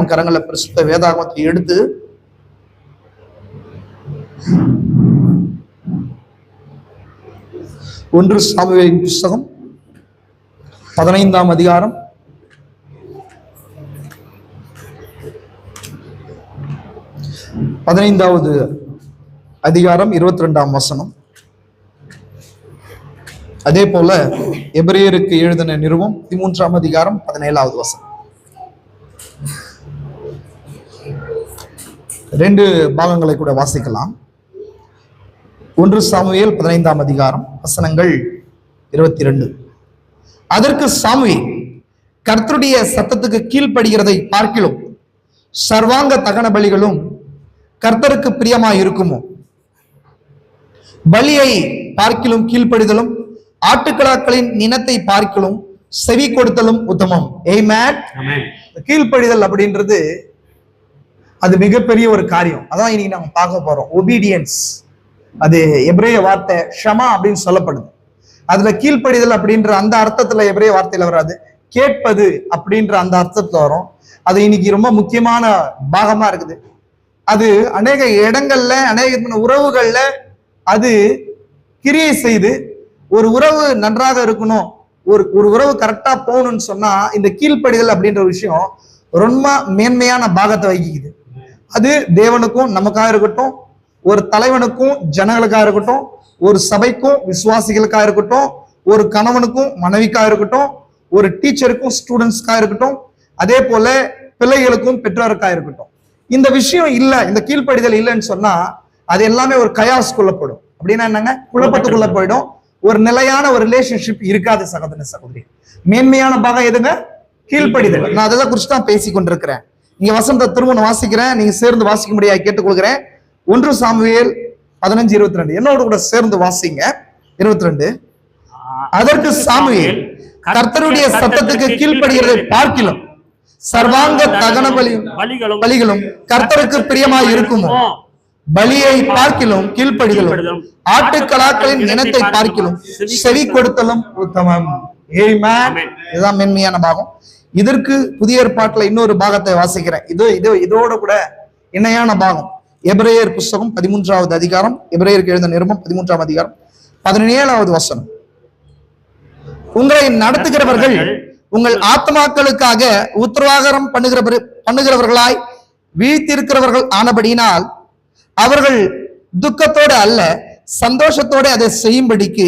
உன் கரங்களை பரிசுத்த வேதாகமத்தை எடுத்து ஒன்று சாமுவேலின் புஸ்தகம் 15ஆம் அதிகாரம் 15வது அதிகாரம் 22ஆம் வசனம். அதே போல எபிரேயருக்கு எழுதின நிருபம் 13ஆம் அதிகாரம் 17வது வசனம். 2 பாகங்களை கூட வாசிக்கலாம். 1 சாமுவேல் 15ஆம் அதிகாரம் வசனங்கள் 22. அதற்கு சாமுவேல், கர்த்தருடைய சத்தத்துக்கு கீழ்ப்படுகிறதை பார்க்கிலும் சர்வாங்க தகன பலிகளும் கர்த்தருக்கு பிரியமாய் இருக்குமோ? பலியை பார்க்கிலும் கீழ்ப்படிதலும் ஆட்டுக்கடாக்களின் நினத்தை பார்க்கிலும் செவி கொடுத்தலும் உத்தமம். ஆமென். கீழ்ப்படிதல் அப்படின்றது அது மிகப்பெரிய ஒரு காரியம். அதான் இன்னைக்கு நம்ம பார்க்க போறோம். ஒபீடியன்ஸ், அது எபிரேய வார்த்தை ஷமா அப்படின்னு சொல்லப்படுது. அதுல கீழ்ப்படிதல் அப்படின்ற அந்த அர்த்தத்துல எபிரேய வார்த்தையில வராது, கேட்பது அப்படின்ற அந்த அர்த்தத்துல வரும். அது இன்னைக்கு ரொம்ப முக்கியமான பாகமா இருக்குது. அது அநேக இடங்கள்ல அநேக உறவுகள்ல அது கிரியை செய்து ஒரு உறவு நன்றாக இருக்கணும், ஒரு உறவு கரெக்டா போகணும்னு சொன்னா இந்த கீழ்ப்படிதல் அப்படின்ற விஷயம் ரொம்ப மேன்மையான பாகத்தை வகிக்குது. அது தேவனுக்கும் நமக்காக இருக்கட்டும், ஒரு தலைவனுக்கும் ஜனங்களுக்காக இருக்கட்டும், ஒரு சபைக்கும் விசுவாசிகளுக்காக இருக்கட்டும், ஒரு கணவனுக்கும் மனைவிக்காக இருக்கட்டும், ஒரு டீச்சருக்கும் ஸ்டூடெண்ட்ஸ்க்காக இருக்கட்டும், அதே போல பிள்ளைகளுக்கும் பெற்றோருக்காக இருக்கட்டும். இந்த விஷயம் இல்ல, இந்த கீழ்ப்படிதல் இல்லைன்னு சொன்னா அது எல்லாமே ஒரு கயாஸ்குள்ள போயிடும். அப்படின்னா என்னங்க? குழப்பத்துக்குள்ள போயிடும். ஒரு நிலையான ஒரு ரிலேஷன்ஷிப் இருக்காது. சகோதர சகோதரி, மேன்மையான பாகம் எதுங்க? கீழ்ப்படிதல். நான் அதெல்லாம் குறிச்சு தான் பேசி கொண்டிருக்கிறேன். நீங்க வசனத்தை திரும்ப வாசிக்கிறேன், நீங்க சேர்ந்து வாசிக்க முடியாது கேட்டுக்கொள்கிறேன். 1 சாமுவேல் 15:22 என்னோட கூட சேர்ந்து வாசிங்க. 22. அதற்கு சாமுவேல், கர்த்தருடைய சத்தத்துக்கு கீழ்ப்படுகிறதை பார்க்கிலும் சர்வாங்க தகன பலிகளும் கர்த்தருக்கு பிரியமாய் இருக்குமோ? பலியை பார்க்கிலும் கீழ்ப்படிதலும் ஆட்டுக்கடாக்களின் நினத்தை பார்க்கிலும் செவி கொடுத்தலும் உத்தமம். ஆமென். இதுதான் மென்மையான பாகம். இதற்கு புதிய ஏற்பாட்டுல இன்னொரு பாகத்தை வாசிக்கிறேன். இதோட கூட இணையான பாகம் எபிரேயர் புஸ்தகம் 13வது அதிகாரம், எபிரேயருக்கு எழுதின நிருபம் 13ஆம் அதிகாரம் 17வது வசனம். உங்களை நடத்துகிறவர்கள் உங்கள் ஆத்மாக்களுக்காக உத்தரவாதம் பண்ணுகிறவர்களாய் வீழ்த்திருக்கிறவர்கள் ஆனபடியினால் அவர்கள் துக்கத்தோடு அல்ல சந்தோஷத்தோடு அதை செய்யும்படிக்கு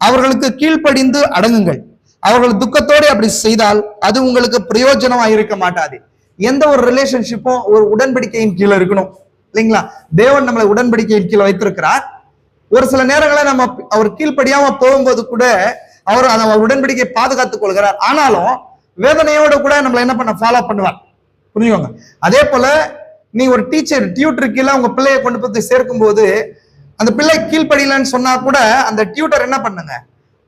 அவர்களுக்கு கீழ்ப்படிந்து அடங்குங்கள். அவர்கள் துக்கத்தோடு அப்படி செய்தால் அது உங்களுக்கு பிரயோஜனமா இருக்க மாட்டாது. எந்த ஒரு ரிலேஷன்ஷிப்பும் ஒரு உடன்படிக்கையின் கீழே இருக்கணும், இல்லைங்களா? தேவன் நம்மளை உடன்படிக்கையின் கீழே வைத்திருக்கிறார். ஒரு சில நேரங்களில் நம்ம அவர் கீழ்ப்படியாம போகும்போது கூட அவர் அந்த உடன்படிக்கையை பாதுகாத்துக் கொள்கிறார். ஆனாலும் வேதனையோட கூட நம்மளை என்ன பண்ண ஃபாலோ பண்ணுவார். புரிஞ்சுக்கோங்க. அதே போல நீ ஒரு டீச்சர் டியூட்டர் கீழே உங்க பிள்ளையை கொண்டு போய் சேர்க்கும் போது அந்த பிள்ளை கீழ்ப்படியலன்னு சொன்னா கூட அந்த டியூட்டர் என்ன பண்ணுங்க,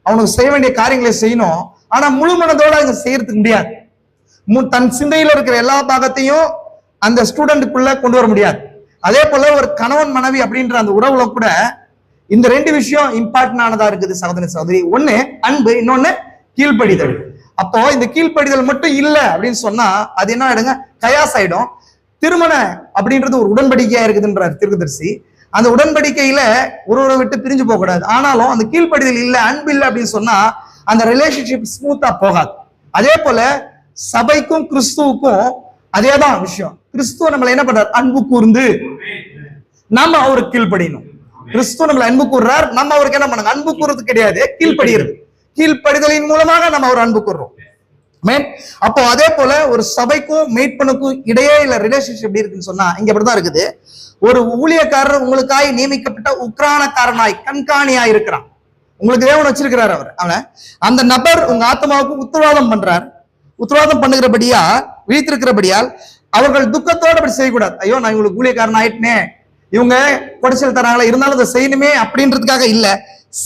அவனுக்கு செய்ய வேண்டிய காரியங்களை செய்யணும். ஆனா முழு மனதோட அங்க செய்யறதுக்கு முடியாது. தன் சிந்தையில இருக்கிற எல்லா பாகத்தையும் அந்த ஸ்டூடெண்ட்டுக்குள்ள கொண்டு வர முடியாது. அதே போல ஒரு கணவன் மனைவி அப்படின்ற அந்த உறவுல கூட இந்த 2 விஷயம் இம்பார்ட்டன்ட் ஆனதா இருக்குது சகோதர சகோதரி. ஒண்ணு அன்பு, இன்னொன்னு கீழ்ப்படிதல். அப்போ இந்த கீழ்ப்படிதல் மட்டும் இல்ல அப்படின்னு சொன்னா அது என்ன ஆயிடுங்க? கயாஸ் ஆயிடும். திருமண அப்படின்றது ஒரு உடன்படிக்கையா இருக்குதுன்றார் தீர்க்கதரிசி. அந்த உடன்படிக்கையில ஒருவரை விட்டு பிரிஞ்சு போக கூடாது. ஆனாலும் அந்த கீழ்ப்படிதல் இல்ல, அன்பு இல்லை அப்படின்னு சொன்னா அந்த ரிலேஷன்ஷிப் ஸ்மூத்தா போகாது. அதே போல சபைக்கும் கிறிஸ்துவுக்கும் அதேதான் விஷயம். கிறிஸ்துவ நம்மளை என்ன பண்றார்? அன்பு கூர்ந்து நாம அவருக்கு கீழ்ப்படியணும். கிறிஸ்துவ நம்மளை அன்பு கூறுறார், நம்ம அவருக்கு என்ன பண்ணுங்க? அன்பு கூறுறது கிடையாது, கீழ்ப்படுகிறது. கீழ்ப்படிதலின் மூலமாக நம்ம அவர் அன்பு கூறுறோம். அப்போ அதே போல ஒரு சபைக்கும் மெய்ப்பனுக்கும் இடையே இல்ல ரிலேஷன்ஷிப் எப்படி இருக்குன்னு சொன்னா இங்க அப்படிதான் இருக்குது. ஒரு ஊழியக்காரர் உங்களுக்காய் நியமிக்கப்பட்ட உக்ரானக்காரனாய் கண்காணியாய் இருக்கிறான். உங்களுக்கு தேவன் வச்சிருக்கிறார். அவனை அந்த நபர் உங்க ஆத்மாவுக்கு உத்தரவாதம் பண்றார். உத்தரவாதம் பண்ணுகிறபடியா வீழ்த்திருக்கிறபடியால் அவர்கள் துக்கத்தோட அப்படி செய்யக்கூடாது. ஐயோ நான் இவங்களுக்கு ஊழியக்காரன் ஆயிட்டனே, இவங்க குடைச்சல் தராங்களா, இருந்தாலும் அதை செய்யணுமே அப்படின்றதுக்காக இல்ல,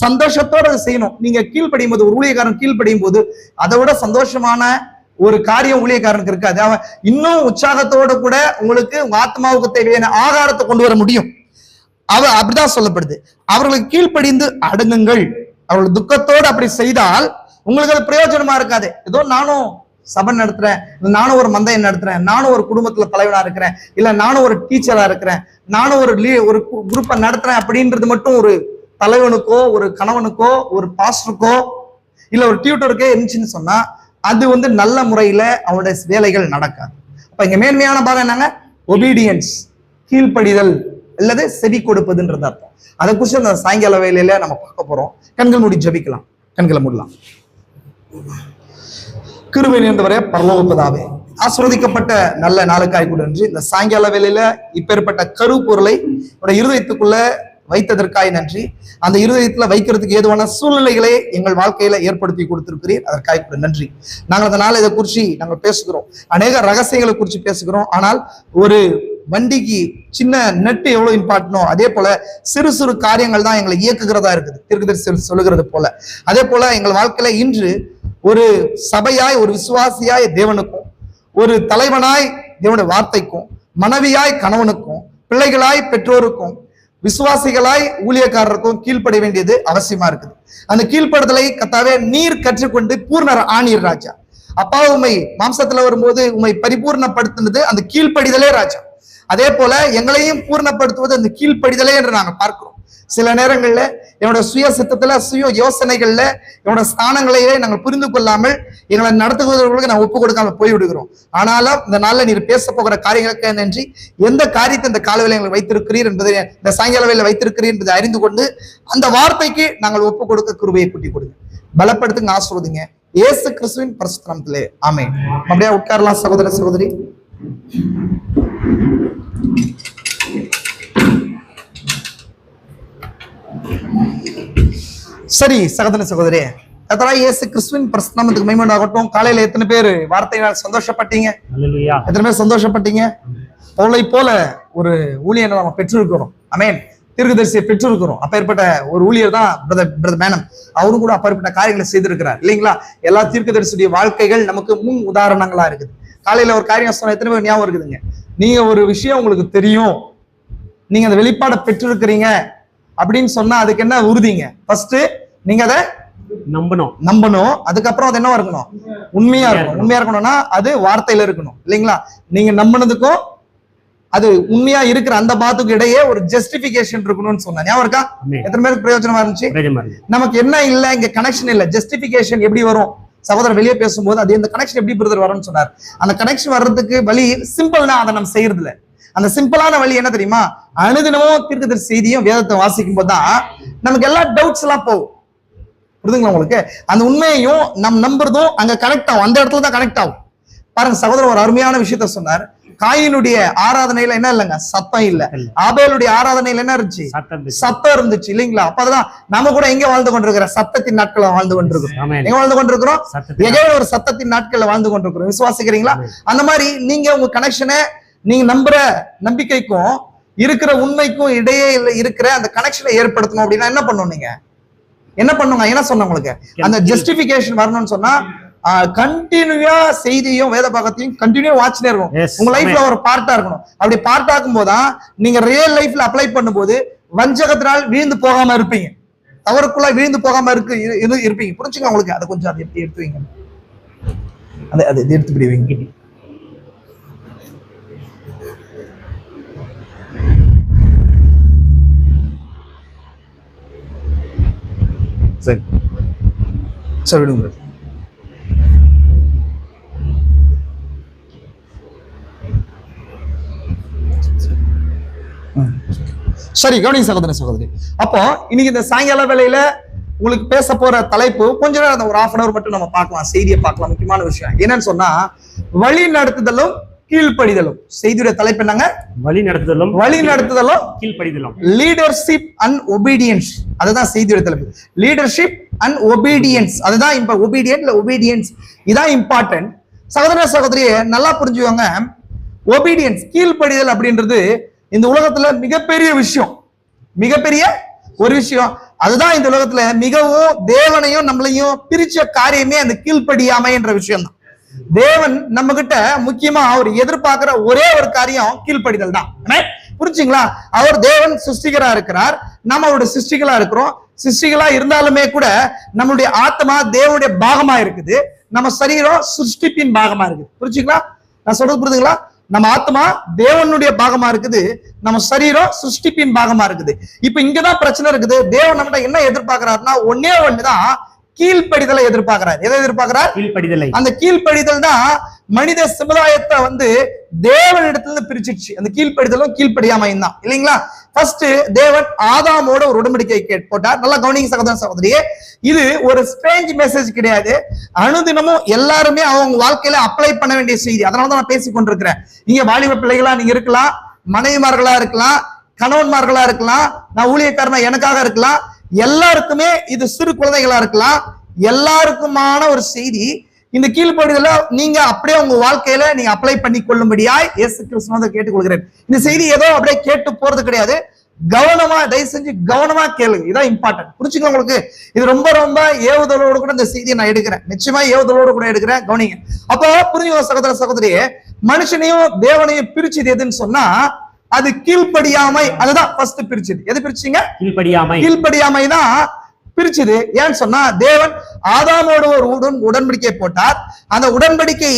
சந்தோஷத்தோட அதை செய்யணும். நீங்க கீழ்ப்படியும் போது, ஒரு ஊழியக்காரன் கீழ்ப்படியும் போது அதை விட சந்தோஷமான ஒரு காரியம் ஊழியக்காரனுக்கு இருக்காது. அவன் இன்னும் உற்சாகத்தோட கூட உங்களுக்கு உங்க ஆத்மாவுக்கு தேவையான ஆகாரத்தை கொண்டு வர முடியும். அப்படிதான் சொல்லப்படுது. அவர்களுக்கு கீழ்ப்படிந்து அடங்குங்கள். அவர்கள் துக்கத்தோடு அப்படி செய்தால் உங்களுக்கு அது பிரயோஜனமா இருக்காது. ஏதோ நானும் சபை நடத்துறேன், நானும் ஒரு மந்தையை நடத்துறேன், நானும் ஒரு குடும்பத்துல தலைவனா இருக்கிறேன், இல்ல நானும் ஒரு டீச்சரா இருக்கிறேன், நானும் ஒரு குரூப்பை நடத்துறேன் அப்படின்றது மட்டும் ஒரு தலைவனுக்கோ ஒரு கணவனுக்கோ ஒரு பாஸ்டருக்கோ இல்ல ஒரு டியூட்டருக்கே இருந்துச்சுன்னு சொன்னா அது நல்ல முறையில அவனுடைய வேலைகள் நடக்காது. அப்ப இங்க மேன்மையான பாகம் என்னங்க? ஒபீடியன்ஸ், கீழ்ப்படிதல் அல்லது செவி கொடுப்பதுன்றது அர்த்தம். அதை குறித்து அந்த சாயங்கால வேலையில நம்ம பார்க்க போறோம். கண்கள் மூடி ஜெபிக்கலாம். கண்களை மூடலாம். கிருபை நிறைந்தவரே, பரலோக பிதாவே, ஆசீர்வதிக்கப்பட்ட நல்ல நாளுக்காய் கூட நன்றி. இந்த சாயங்கால வேலையில இப்பேற்பட்ட கருப்பொருளை இருதயத்துக்குள்ள வைத்ததற்காய் நன்றி. அந்த இருதயத்துல வைக்கிறதுக்கு ஏதுவான சூழ்நிலைகளை எங்கள் வாழ்க்கையில ஏற்படுத்தி கொடுத்திருக்கிறீர், அதற்காக கூட நன்றி. நாங்கள் அதனால இதை குறித்து நாங்கள் பேசுகிறோம், அநேக ரகசியங்களை குறித்து பேசுகிறோம். ஆனால் ஒரு வண்டிக்கு சின்ன நெட்டு எவ்வளவு இம்பார்ட்டனோ அதே போல சிறு சிறு காரியங்கள் தான் எங்களை இயக்குகிறதா இருக்குது, தீர்க்கதரிசி சொல்லுகிறது போல. அதே போல எங்கள் வாழ்க்கையில இன்று ஒரு சபையாய், ஒரு விசுவாசியாய் தேவனுக்கும், ஒரு தலைவனாய் தேவனுடைய வார்த்தைக்கும், மனைவியாய் கணவனுக்கும், பிள்ளைகளாய் பெற்றோருக்கும், விசுவாசிகளாய் ஊழியக்காரருக்கும் கீழ்ப்பட வேண்டியது அவசியமா இருக்குது. அந்த கீழ்ப்படுதலை கர்த்தாவே நீர் கற்றுக்கொண்டு பூர்ணர் ஆனீர் ராஜா. அப்பா, உம்மை மாம்சத்துல வரும்போது உம்மை பரிபூர்ணப்படுத்தினது அந்த கீழ்ப்படிதலே ராஜா. அதே போல எங்களையும் பூர்ணப்படுத்துவது அந்த கீழ்ப்படிதலே என்று நாங்க பார்க்கிறோம். சில நேரங்கள்ல என்னோட சுய சித்தத்துல, சுய யோசனைகள்ல, என்னோட ஸ்தானங்களையே நாங்கள் புரிந்து கொள்ளாமல் எங்களை நடத்துவதற்கு நான் ஒப்பு கொடுக்காம போய்விடுகிறோம். ஆனாலும் இந்த நாள்ல நீர் பேச போகிற காரியங்களுக்கு நன்றி. எந்த காரியத்தை இந்த காலவேளை எங்களை வைத்திருக்கிறீர் என்பதை, இந்த சாயங்கால வேளையில வைத்திருக்கிறீர் என்பதை அறிந்து கொண்டு அந்த வார்த்தைக்கு நாங்கள் ஒப்பு கொடுக்க கிருபையை கூட்டி கொடுங்க, பலப்படுத்துங்க, ஆசீர்வதிங்க. இயேசு கிறிஸ்துவின் பரிசுத்த நாமத்திலே ஆமென். அப்படியே உட்காரலாம் சகோதர சகோதரி. சரி சகோதர சகோதரி, இயேசு கிறிஸ்துவின் பரிசுத்த நாமத்துக்கு மகிமை உண்டாகட்டும். காலையில எத்தனை பேர் வார்த்தையினால் சந்தோஷப்பட்டீங்க? எத்தனை பேர் சந்தோஷப்பட்டீங்க? பவுலை போல ஒரு ஊழியரை நம்ம பெற்றிருக்கிறோம். ஆமென். தீர்க்கதரிசியை பெற்றிருக்கிறோம். அப்பேற்பட்ட ஒரு ஊழியர் தான் பிரதர் மேனம். அவரும் கூட அப்பேற்பட்ட காரியங்களை செய்திருக்கிறார் இல்லைங்களா? எல்லா தீர்க்கதரிசியுடைய வாழ்க்கைகள் நமக்கு முன் உதாரணங்களா இருக்குது. காலையில ஒரு காரியம் சொன்ன எத்தனை பேர் ஞாபகம் இருக்குதுங்க? நீங்க ஒரு விஷயம் உங்களுக்கு தெரியும், நீங்க அந்த வெளிப்பாடை பெற்றிருக்கிறீங்க அப்படின்னு சொன்னா அதுக்கு என்ன உறுதிங்க? ஃபர்ஸ்ட் நீங்க அதை நம்பணும். அதுக்கப்புறம் அது என்னவா இருக்கணும்? உண்மையா இருக்கணும். உண்மையா இருக்கணும்னா அது வார்த்தையில இருக்கணும் இல்லைங்களா? நீங்க நம்பினதுக்கும் அது உண்மையா இருக்கிற அந்த பாத்துக்கு இடையே ஒரு ஜஸ்டிபிகேஷன் இருக்கணும்னு சொன்னா ஞாபகம் இருக்கா? எத்தனை பேருக்கு பிரயோஜனமா இருந்துச்சு? நமக்கு என்ன இல்ல, இங்க கனெக்ஷன் இல்ல. ஜஸ்டிபிகேஷன் எப்படி வரும்? சகோதரர் வெளியே பேசும்போது அது இந்த கனெக்ஷன் எப்படி பிரதர் வரும்னு சொன்னார். அந்த கனெக்ஷன் வர்றதுக்கு வழி சிம்பிள் தான், அதை நம்ம செய்யறது இல்ல. அந்த சிம்பிளான வழி என்ன தெரியுமா? அனுதினமும் தீர்க்கதரிசி செய்தியும் வேதத்தை வாசிக்கும் போதுதான் நமக்கு எல்லா டவுட்ஸ் எல்லாம் போகும். புரியுதுங்களா உங்களுக்கு? அந்த உண்மையையும் நம் நம்புறதும் அங்க கனெக்ட் ஆகும், அந்த இடத்துல தான் கனெக்ட் ஆகும். பாருங்க சகோதரர் ஒரு அருமையான விஷயத்த சொன்னார். காயினுடைய ஆராதனையில என்ன இல்லைங்க? சத்தம் இல்ல. ஆபேலுடைய ஆராதனையில என்ன இருந்துச்சு? சத்தம் இருந்துச்சு இல்லைங்களா? அப்பதான் நம்ம கூட எங்க வாழ்ந்து கொண்டிருக்கிறோம்? சத்தத்தின் நாட்களை வாழ்ந்து கொண்டிருக்கிறோம். எங்க வாழ்ந்து கொண்டிருக்கிறோம்? எகையில ஒரு சத்தத்தின் நாட்கள்ல வாழ்ந்து கொண்டிருக்கிறோம். விசுவாசிக்கிறீங்களா? அந்த மாதிரி நீங்க உங்க கனெக்ஷனை, நீங்க நம்புற நம்பிக்கைக்கும் இருக்கிற உண்மைக்கும் இடையே இருக்கிற அந்த கனெக்ஷனை ஏற்படுத்தணும் அப்படின்னா என்ன பண்ணணும்? நீங்க என்ன பண்ணுங்க? என்ன சொன்ன உங்களுக்கு? அந்த ஜஸ்டிபிகேஷன் வரணும்னு சொன்னா கண்டினியூவா செய்தியும் வேத பாகத்தையும் கண்டினியூ வாட்சினே இருக்கும். உங்க லைஃப்ல ஒரு பார்ட்டா இருக்கணும். அப்படி பார்ட் ஆகும் போதுதான் நீங்க ரியல் லைஃப்ல அப்ளை பண்ணும்போது வஞ்சகத்தினால் வீழ்ந்து போகாம இருப்பீங்க, தவறுக்குள்ள வீழ்ந்து போகாம இருப்பீங்க. புரிஞ்சுங்க உங்களுக்கு? அதை கொஞ்சம் அதை எப்படி எடுத்துவீங்க? அதை எடுத்து விடுவீங்க. சரி சரி விடுங்க. சரி கவனிங்க சகோதர சகோதரி. அப்போ இன்னைக்கு இந்த சாயங்கால வேளையில உங்களுக்கு பேச போற தலைப்பு கொஞ்ச நேரம் ஒரு 1/2 hour மட்டும் நம்ம பார்க்கலாம், செய்தியை பார்க்கலாம். முக்கியமான விஷயம் என்னன்னு சொன்னா வழி நடத்துதலும் கீழ்ப்படிதலும். செய்தியுடைய தலைப்பு என்னங்க? வழி நடத்துதலும் கீழ்ப்படிதலும். லீடர்ஷிப் அண்ட் ஒபீடியன்ஸ், அதுதான் செய்தியுடைய தலைப்பு. லீடர்ஷிப் அண்ட் ஒபீடியன்ஸ், அதுதான் இப்ப ஒபீடியன்ஸ் இதான் இம்பார்ட்டன்ட். சகோதர சகோதரியே நல்லா புரிஞ்சுவாங்க. ஒபீடியன்ஸ், கீழ்ப்படிதல் அப்படின்றது இந்த உலகத்துல மிகப்பெரிய விஷயம், மிகப்பெரிய ஒரு விஷயம். அதுதான் இந்த உலகத்துல மிகவும் தேவனையும் நம்மளையும் பிரிச்ச காரியமே அந்த கீழ்ப்படியாமை என்ற விஷயம் தான். தேவன் நம்ம கிட்ட முக்கியமா அவர் எதிர்பார்க்கிற ஒரே ஒரு காரியம் கீழ்ப்படிதல் தான். புரிஞ்சுங்களா? அவர் தேவன் சிருஷ்டிகரா இருக்கிறார், நம்ம அவருடைய சிருஷ்டிகளா இருக்கிறோம். சிருஷ்டிகளா இருந்தாலுமே கூட நம்மளுடைய ஆத்மா தேவனுடைய பாகமா இருக்குது. நம்ம சரீரம் சிருஷ்டிப்பின் பாகமா இருக்கு. புரிச்சுங்களா? நான் சொல்றது புரியுதுங்களா? நம்ம ஆத்மா தேவனுடைய பாகமா இருக்குது, நம்ம சரீரம் சிருஷ்டிப்பின் பாகமா இருக்குது. இப்ப இங்கதான் பிரச்சனை இருக்குது. தேவன் நம்மகிட்ட என்ன எதிர்பார்க்கிறாருன்னா ஒன்னே ஒண்ணுதான், கீழ்ப்படிதலை எதிர்பார்க்கிறார். எதை எதிர்பார்க்கிறார்? கீழ்ப்படிதலை. அந்த கீழ்ப்படிதல் தான் மனித சமுதாயத்தை தேவனிடத்துல பிரிச்சிடுச்சு. அந்த கீழ்ப்படிதலும் கீழ்ப்படியாமையும் தான், இல்லைங்களா? ஃபர்ஸ்ட் தேவன் ஆதாமோட ஒரு உடன்படிக்கை போட்டார். நல்லா கவனிங்க சகோதர சகோதரியே, இது ஒரு ஸ்ட்ரேஞ்ச் மெசேஜ் கிடையாது. அனுதினமும் எல்லாருமே அவங்க வாழ்க்கையில அப்ளை பண்ண வேண்டிய செய்தி. அதனாலதான் நான் பேசிக் கொண்டிருக்கிறேன். நீங்க வாலிப பிள்ளைகளா நீங்க இருக்கலாம், மனைவிமார்களா இருக்கலாம், கணவன்மார்களா இருக்கலாம், நான் ஊழியக்காரனா எனக்காக இருக்கலாம், எல்லாருக்குமே இது சிறு குழந்தைகளா இருக்கலாம், எல்லாருக்குமான ஒரு செய்தி. இந்த கீழ்ப்படிதல நீங்க அப்படியே உங்க வாழ்க்கையில நீங்க அப்ளை பண்ணி கொள்ளும்படியாய் இயேசு கிறிஸ்துவை கேட்டுக்கொள்கிறேன். இந்த செய்தி ஏதோ அப்படியே கேட்டு போறது கிடையாது. கவனமா, தயவு செஞ்சு கவனமா கேளுங்க. இதான் இம்பார்ட்டன்ட். புரிச்சுங்க உங்களுக்கு? இது ரொம்ப ரொம்ப ஏவுதலோடு கூட இந்த செய்தியை நான் எடுக்கிறேன். நிச்சயமா ஏவுதலோடு கூட எடுக்கிறேன். கவனிங்க. அப்போ புரிஞ்சுங்க சகோதர சகோதரியே, மனுஷனையும் தேவனையும் பிரிச்சது எதுன்னு சொன்னா அது கீழ்ப்படியாமை. அதுதான் ஃபர்ஸ்ட் பிரிச்சது. எது பிரிச்சீங்க? கீழ்ப்படியாமை. கீழ்ப்படியாமை தான் பிரிச்சது. ஏன்னு சொன்னா தேவன் ஆதாமோடு ஒரு உடன்படிக்கை போட்டார். அந்த உடன்படிக்கை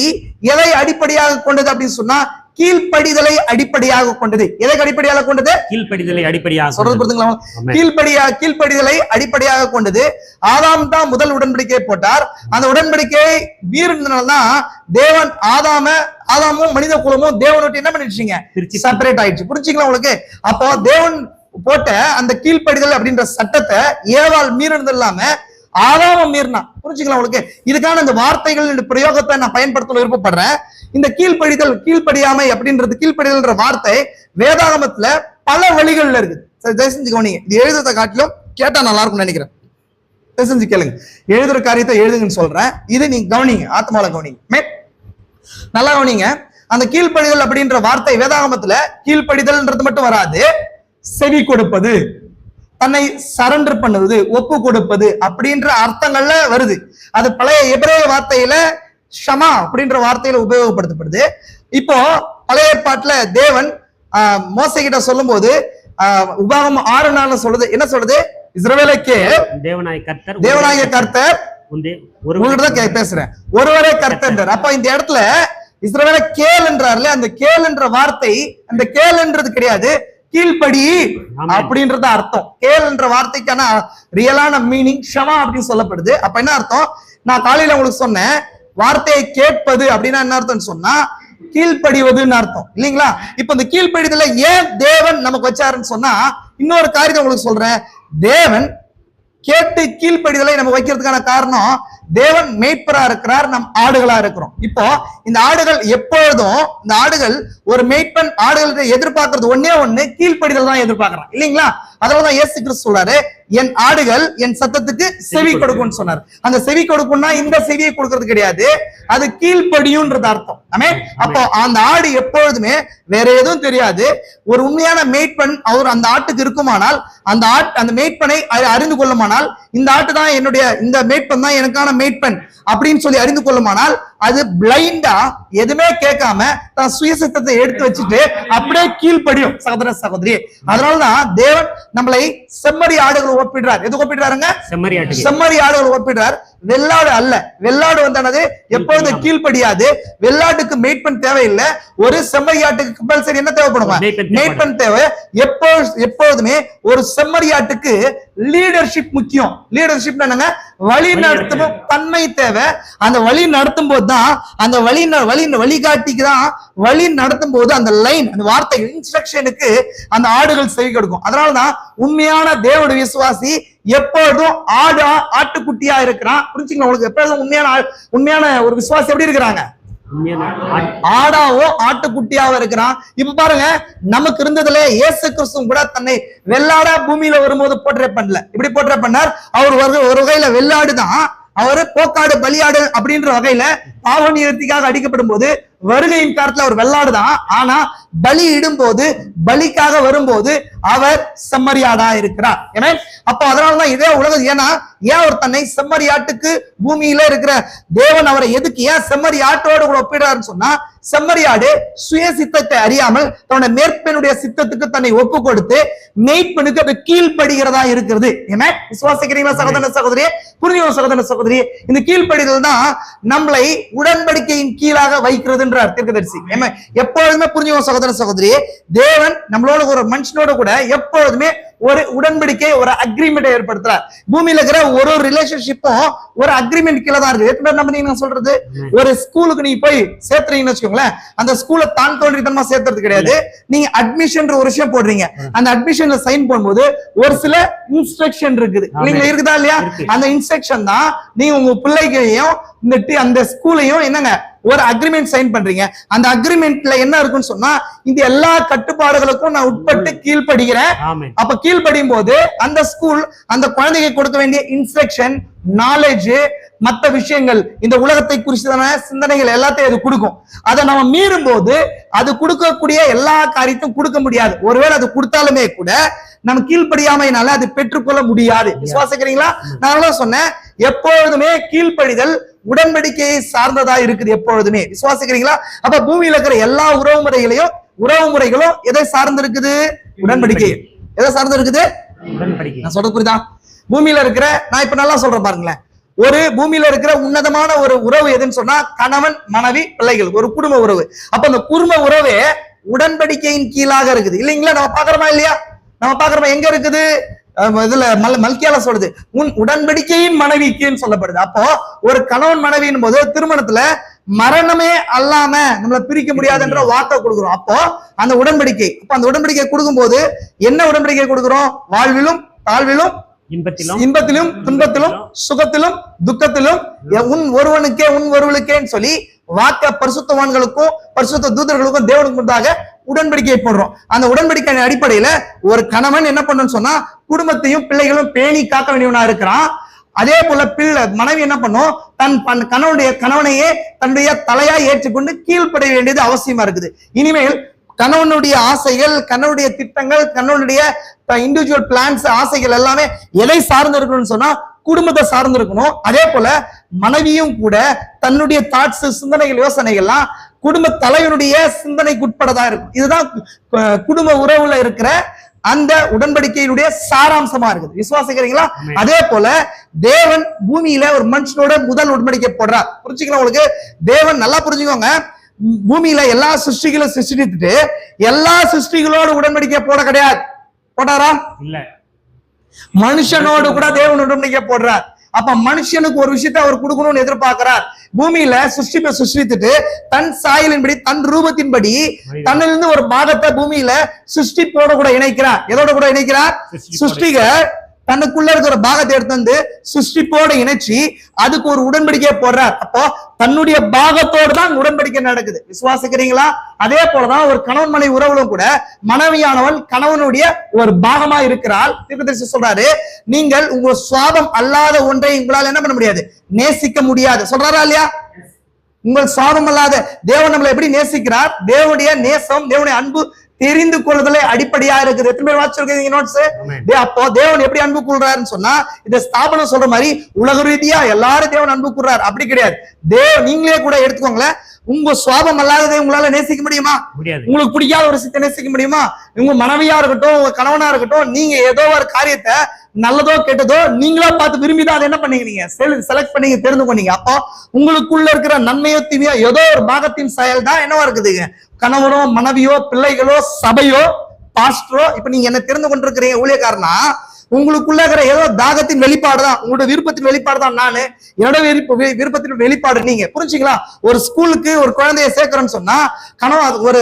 எதை அடிப்படையாக கொண்டது அப்படின்னு சொன்னா கீழ்ப்படிதலை அடிப்படையாக கொண்டது. எதை அடிப்படையாக கொண்டது? கீழ்ப்படிதலை அடிப்படையாக. சொல்றது புரியுதுங்களா? கீழ்ப்படிதலை அடிப்படையாக கொண்டது. ஆதாம் தான் முதல் உடன்படிக்கையை போட்டார். அந்த உடன்படிக்கையை மீறினால்தான் தேவன் ஆதாமும் மனித குலமும் தேவனோட்டு என்ன பண்ணிடுச்சீங்க? செப்பரேட் ஆயிடுச்சு. புரிஞ்சுங்களா உங்களுக்கு? அப்போ தேவன் போட்ட அந்த கீழ்ப்படிதல் அப்படின்ற சட்டத்தை ஏவாள் மீறினது இல்லாம ஆதாம மீறினா. புரிஞ்சுக்கலாம் உங்களுக்கு? இதுக்கான இந்த வார்த்தைகள் பிரயோகத்தை நான் பயன்படுத்த விருப்பப்படுறேன். இந்த கீழ்ப்படிதல், கீழ்ப்படியாமை அப்படின்றது, கீழ்ப்படிதல்ன்ற வார்த்தை வேதாகமத்துல பல வழிகள்ல இருக்கு. தயவு செஞ்சு கவனிங்க. இது எழுதுறத காட்டிலும் கேட்டா நல்லா இருக்கும்னு நினைக்கிறேன். தயவு செஞ்சு கேளுங்க. எழுதுற காரியத்தை எழுதுங்கன்னு சொல்றேன். இது நீங்க கவனிங்க, ஆத்மால கவனிங்க, நல்லா கவனிங்க. அந்த கீழ்ப்படிதல் அப்படின்ற வார்த்தை வேதாகமத்துல கீழ்ப்படிதல்ன்றது மட்டும் வராது, செவி கொடுப்பது, தன்னை சரண்டர் பண்ணுவது, ஒப்பு கொடுப்பது அப்படின்ற அர்த்தங்கள்ல வருது. அது பழைய எபிரேய வார்த்தையில ஷமா அப்படின்ற வார்த்தையில உபயோகப்படுத்தப்படுது. இப்போ பழைய ஏற்பாட்டுல தேவன் மோசே கிட்ட சொல்லும் போது உபாகமம் 6:4 சொல்லுது. என்ன சொல்லுது? இஸ்ரவேலுக்கே தேவனாகிய கர்த்தர் உங்ககிட்ட பேசுறேன், ஒருவரே கர்த்தர். அப்ப இந்த இடத்துல இஸ்ரவேலை கேள் என்றார்ல, அந்த கேள் என்ற வார்த்தை, அந்த கேள் என்றது கிடையாது, கீழ்ப்படி அப்படின்றது அர்த்தம். கேள் என்ற வார்த்தைக்கான ரியலான மீனிங் ஷமா அப்படின்னு சொல்லப்படுது. அப்ப என்ன அர்த்தம்? நான் காலையில உங்களுக்கு சொன்னேன், வார்த்தையை கேட்பது அப்படின்னா என்ன அர்த்தம்னு சொன்னா கீழ்ப்படிவதுன்னு அர்த்தம், இல்லைங்களா? இப்ப இந்த கீழ்ப்படிதல ஏன் தேவன் நமக்கு வச்சாருன்னு சொன்னா இன்னொரு காரியத்தை உங்களுக்கு சொல்றேன். தேவன் கேட்டு கீழ்ப்படிதலை நம்ம வைக்கிறதுக்கான காரணம், தேவன் மேய்ப்பரா இருக்கிறார், நம் ஆடுகளா இருக்கிறோம். இப்போ இந்த ஆடுகள் எப்பொழுதும், இந்த ஆடுகள் ஒரு மேய்ப்பன் ஆடுகளை எதிர்பார்க்கறது ஒன்னே ஒண்ணு, கீழ்ப்படிதல் தான் எதிர்பார்க்கிறான், இல்லைங்களா? அதனாலதான் இயேசு கிறிஸ்து சொல்றாரு, என் ஆடுகள் என் சத்தத்துக்கு செவி கொடுக்கும்னு சொன்னார். அந்த செவி கொடுக்கும்னா இந்த செவியை கொடுக்கறது கிடையாது, அது கீழ்ப்படியும்ன்றது அர்த்தம். அப்போ அந்த ஆடு எப்பொழுதுமே வேற எதுவும் தெரியாது. ஒரு உண்மையான மேய்ப்பன் அவர் அந்த ஆட்டுக்கு இருக்குமானால், அந்த மேய்ப்பனை அறிந்து கொள்ளுமானால், இந்த ஆட்டு தான் என்னுடைய, இந்த மேய்ப்பன் தான் எனக்கான மேய்ப்பன் அப்படின்னு சொல்லி அறிந்து கொள்ளுமானால், அது பிளைண்டா எதுவுமே கேட்காம தான் சுயசித்தத்தை எடுத்து வச்சுட்டு அப்படியே கீழ்ப்படியும். சகோதர சகோதரி, அதனாலதான் தேவன் நம்மளை செம்மறி ஆடுகள் ஒப்பிடுறார். எது ஒப்பிடுறாருங்க? செம்மறி ஆடுகள் ஒப்பிடுறார், வெள்ளாடு அல்ல. வெள்ளாடு வந்தானது எப்பொழுது கீழ்ப்படியாது. வெள்ளாட்டுக்கு மேய்ப்பன் தேவையில்லை, ஒரு செம்மறி ஆட்டுக்கு கம்பல்சரி என்ன தேவைப்படுமா? மேய்ப்பன் தேவை. எப்பொழுதுமே ஒரு செம்மறி ஆட்டுக்கு லீடர்ஷிப் முக்கியம். லீடர்ஷிப் என்னங்க? வழி நடத்தும் தன்மை தேவை. அந்த வழி நடத்தும் போது தான், அந்த வழிகாட்டிக்கு தான் வழி நடத்தும் போது அந்த லைன், அந்த வார்த்தை, இன்ஸ்ட்ரக்ஷனுக்கு அந்த ஆடுகள் செவி கொடுக்கும். அதனாலதான் உண்மையான தேவனுடைய விசுவாசி எப்பொழுதும் ஆட்டுக்குட்டியா இருக்கிறான். புரிஞ்சுங்க உங்களுக்கு? எப்பொழுதும் உண்மையான ஒரு விசுவாசி எப்படி இருக்கிறாங்க? ஆடாவோ ஆட்டுக்குட்டியாவோ இருக்கிறான். இப்ப பாருங்க, நமக்கு இருந்ததுல இயேசு கிறிஸ்து கூட தன்னை வெள்ளாடா பூமியில வரும்போது போற்றே பண்ணல. இப்படி போற்றே பண்ணார். அவர் ஒரு வகையில வெள்ளாடுதான், அவரு போக்காடு பலியாடு அப்படின்ற வகையில பாவ நிவர்த்திக்காக அடிக்கப்படும் போது வருகையின் காலத்துல அவர் வெள்ளாடுதான். ஆனா பலி இடும்போது, பலிக்காக வரும்போது அவர் செம்மறியாடா இருக்கிறார். ஏன்னா அப்ப அதனாலதான் இதே உலகம், ஏன்னா ஏன் அவர் தன்னை செம்மறி ஆட்டுக்கு பூமியில இருக்கிற தேவன் அவரை எதுக்கு ஏன் செம்மறி ஆட்டோடு கூட ஒப்பிடுறாருன்னு சொன்னா, செம்மறியாடு சுய சித்தத்தை அறியாமல் தன்னோட மேற்பனுடைய சித்தத்துக்கு தன்னை ஒப்பு கொடுத்து மெய்ப்பனுக்கு அது கீழ்ப்படுகிறதா இருக்கிறது. ஏன்னா விசுவாசிக்கிறீங்களா சகோதர சகோதரியே, புரிஞ்சுக்கோ சகோதர சகோதரியே, இந்த கீழ்ப்படிதல் தான் நம்மளை உடன்படிக்கையின் கீழாக வைக்கிறதுன்றார் தீர்க்கதரிசி. எப்பொழுதுமே புரிஞ்சுக்கோ சகோதர சகோதரியே, தேவன் நம்மளோட ஒரு மனுஷனோட கூட எப்பொழுதுமே ஒரு உடன்படிக்கை, ஒரு அக்ரிமெண்ட் ஏற்படுத்துறார். பூமியில இருக்கிற ஒரு ரிலேஷன்ஷிப்பும் ஒரு அக்ரிமெண்ட் கீழே தான் இருக்கு. நான் சொல்றது, ஒரு ஸ்கூலுக்கு நீங்க போய் சேர்த்துறீங்கன்னு வச்சுக்கோங்களேன், அந்த ஸ்கூல்ல தான் தோன்றித்தனமா சேர்த்துறது கிடையாது. நீங்க அட்மிஷன் ஒரு விஷயம் போடுறீங்க, அந்த அட்மிஷன்ல சைன் பண்ணும்போது ஒரு சில இன்ஸ்ட்ரக்ஷன் இருக்குது இல்லைங்களா, இருக்குதா இல்லையா? அந்த இன்ஸ்ட்ரக்ஷன் தான் நீங்க உங்க பிள்ளைகளையும் அந்த ஸ்கூலையும் என்னங்க ஒரு அக்ரிமெண்ட் சைன் பண்றீங்க. அந்த அக்ரிமெண்ட்ல என்ன இருக்குன்னு சொன்னா, இந்த எல்லா கட்டுப்பாடுகளுக்கும் நான் உட்பட்டு கீழ்படுகிறேன். அப்ப கீழ்படியும் போது அந்த ஸ்கூல் அந்த குழந்தைக்கு கொடுக்க வேண்டிய இன்ஸ்ட்ரக்ஷன், நாலேஜ், மற்ற விஷயங்கள், இந்த உலகத்தை குறிச்சதான சிந்தனைகள் எல்லாத்தையும் அது கொடுக்கும். அதை நம்ம மீறும் போது அது கொடுக்கக்கூடிய எல்லா காரியத்தையும் கொடுக்க முடியாது. ஒருவேளை அது கொடுத்தாலுமே கூட நம்ம கீழ்படியாமையினால அது பெற்றுக்கொள்ள முடியாது. விசுவாசிக்கிறீங்களா? நான் சொன்னேன், எப்பொழுதுமே கீழ்ப்படிதல் உடன்படிக்கையை சார்ந்ததா இருக்குது எப்பொழுதுமே. விசுவாசிக்கிறீங்களா? அப்ப பூமியில இருக்கிற எல்லா உறவு முறைகளும் எதை சார்ந்து இருக்குது? உடன்படிக்கை. எதை சார்ந்து இருக்குது? நான் சொல்றது புரியுதா? பூமியில இருக்கிற, நான் இப்ப நல்லா சொல்றேன் பாருங்களேன், ஒரு பூமியில இருக்கிற உன்னதமான ஒரு உறவு எதுன்னு சொன்னா கணவன் மனைவி பிள்ளைகள், ஒரு குடும்ப உறவு. அப்ப அந்த குடும்ப உறவே உடன்படிக்கையின் கீழாக இருக்குது இல்லைங்களா? நம்ம பாக்குறோமா இல்லையா? நம்ம பாக்குறோமா? எங்க இருக்குது? இதுல மல்கியால சொல்றது உன் உடன்படிக்கையின் மனைவிக்குன்னு சொல்லப்படுது. அப்போ ஒரு கணவன் மனைவியின் போது திருமணத்துல மரணமே அல்லாம நம்மளை பிரிக்க முடியாதுன்ற வார்த்தை கொடுக்குறோம். அப்போ அந்த உடன்படிக்கை, அப்ப அந்த உடன்படிக்கை கொடுக்கும் போது என்ன உடன்படிக்கை கொடுக்குறோம்? வாழ்விலும் தாழ்விலும், இன்பத்திலும் துன்பத்திலும், சுகத்திலும் துக்கத்திலும் உன் ஒருவனுக்கே உன் ஒருவனுக்கேன்னு சொல்லி வாக்க பரிசுத்தவான்களுக்கும் பரிசுத்த தூதர்களுக்கும் தேவனுக்கு முன்பாக உடன்படிக்கை போடுறோம். அந்த உடன்படிக்கை அடிப்படையில ஒரு கணவன் என்ன பண்ணணும்னு சொன்னா குடும்பத்தையும் பிள்ளைகளும் பேணி காக்க வேண்டியவனா இருக்கிறான். அதே போல மனைவி என்ன பண்ணும்? தன் கணவனையே தன்னுடைய தலையா ஏற்றுக்கொண்டு கீழ்ப்படைய வேண்டியது அவசியமா இருக்குது. இனிமேல் கணவனுடைய ஆசைகள், கணவனுடைய திட்டங்கள், கணவனுடைய இண்டிவிஜுவல் பிளான்ஸ், ஆசைகள் எல்லாமே எதை சார்ந்து இருக்கணும்னு சொன்னா குடும்பத்தை சார்ந்து இருக்கணும். அதே போல மனைவியும் கூட தன்னுடைய தாட்ஸ், சிந்தனைகள், யோசனைகள்லாம் குடும்ப தலைவனுடைய சிந்தனைக்கு உட்படதா இருக்கும். இதுதான் குடும்ப உறவுல இருக்கிற அந்த உடன்படிக்கையினுடைய சாராம்சமா இருக்குது. விசுவாசிக்கிறீங்களா? அதே போல தேவன் பூமியில ஒரு மனுஷனோட முதல் உடன்படிக்கை போடுறார். புரிஞ்சுக்கலாம் உங்களுக்கு? தேவன் நல்லா புரிஞ்சுக்கோங்க, பூமியில எல்லா சிருஷ்டிகளும் சிருஷ்டித்துட்டு எல்லா சிருஷ்டிகளோடு உடன்படிக்கை போட கிடையாது. போட்டாரா? இல்ல. மனுஷனோடு கூட தேவன் உடன்படிக்கை போடுறார். அப்ப மனுஷனுக்கு ஒரு விஷயத்தை அவர் கொடுக்கணும்னு எதிர்பார்க்கிறார். பூமியில சிருஷ்டித்துட்டு தன் சாயலின்படி, தன் ரூபத்தின்படி தன்னிலிருந்து ஒரு பாகத்தை பூமியில சிருஷ்டிப்போட கூட இணைக்கிறார். எதோட கூட இணைக்கிறார்? சிருஷ்டிகர் தனக்குள்ள இருக்கிற பாகத்தை எடுத்து வந்து சிருஷ்டிப்போட இணைச்சி அதுக்கு ஒரு உடன்படிக்கையை போடுறார். அப்போ தன்னுடைய பாகத்தோடு தான் உடன்படிக்கை நடக்குது. விசுவாசிக்கிறீங்களா? அதே போலதான் ஒரு கணவன் மனைவி உறவுகளும் கூட மனைவியானவள் கணவனுடைய ஒரு பாகமா இருக்கிறாள். தீர்க்கதரிசி சொல்றாரு, நீங்கள் உங்க சுவாபம் அல்லாத ஒன்றை உங்களால் என்ன பண்ண முடியாது? நேசிக்க முடியாது. சொல்றாரா இல்லையா? உங்கள் சுவாபம் அல்லாத தேவன் நம்மளை எப்படி நேசிக்கிறார்? தேவனுடைய நேசம், தேவனுடைய அன்பு தெரிந்து கொள்ளுதலே அடிப்படையா இருக்குது. எத்தனை பேர் வாசிச்சிருக்கீங்க நோட்ஸ்? அப்போ தேவன் எப்படி அன்பு கூறுறாருன்னு சொன்னா, இந்த ஸ்தாபனம் சொல்ற மாதிரி உலக ரீதியா எல்லாரும் தேவன் அன்பு கூறுறாரு அப்படி கிடையாது. நீங்களே கூட எடுத்துக்கோங்களேன், உங்க சுவாபம் அல்லாததை உங்களால நேசிக்க முடியுமா? உங்களுக்கு பிடிக்காத ஒரு விஷயத்தை நேசிக்க முடியுமா? உங்க மனைவியா இருக்கட்டும், உங்க கணவனா இருக்கட்டும், நீங்க ஏதோ ஒரு காரியத்தை நல்லதோ கெட்டதோ நீங்களா பார்த்து விரும்பிதான் அதை என்ன பண்ணீங்க? நீங்க செலக்ட் பண்ணீங்க, தெரிந்து கொண்டீங்க. அப்போ உங்களுக்குள்ள இருக்கிற நன்மையோ தீமையோ ஏதோ ஒரு பாகத்தின் செயல் தான் என்னவா இருக்குதுங்க? கணவனோ மனைவியோ பிள்ளைகளோ சபையோ பாஸ்டரோ, இப்ப நீங்க என்ன தெரிந்து கொண்டிருக்கிறீங்க ஊழியக்காரனா, உங்களுக்குள்ள இருக்கிற ஏதோ தாகத்தின் வெளிப்பாடு தான், உங்களோட விருப்பத்தின் வெளிப்பாடு தான் நானு, என்னோட விருப்பத்தின் வெளிப்பாடு நீங்க. புரிஞ்சுங்களா? ஒரு ஸ்கூலுக்கு ஒரு குழந்தைய சேர்க்கிறேன்னு சொன்னா கணவன் ஒரு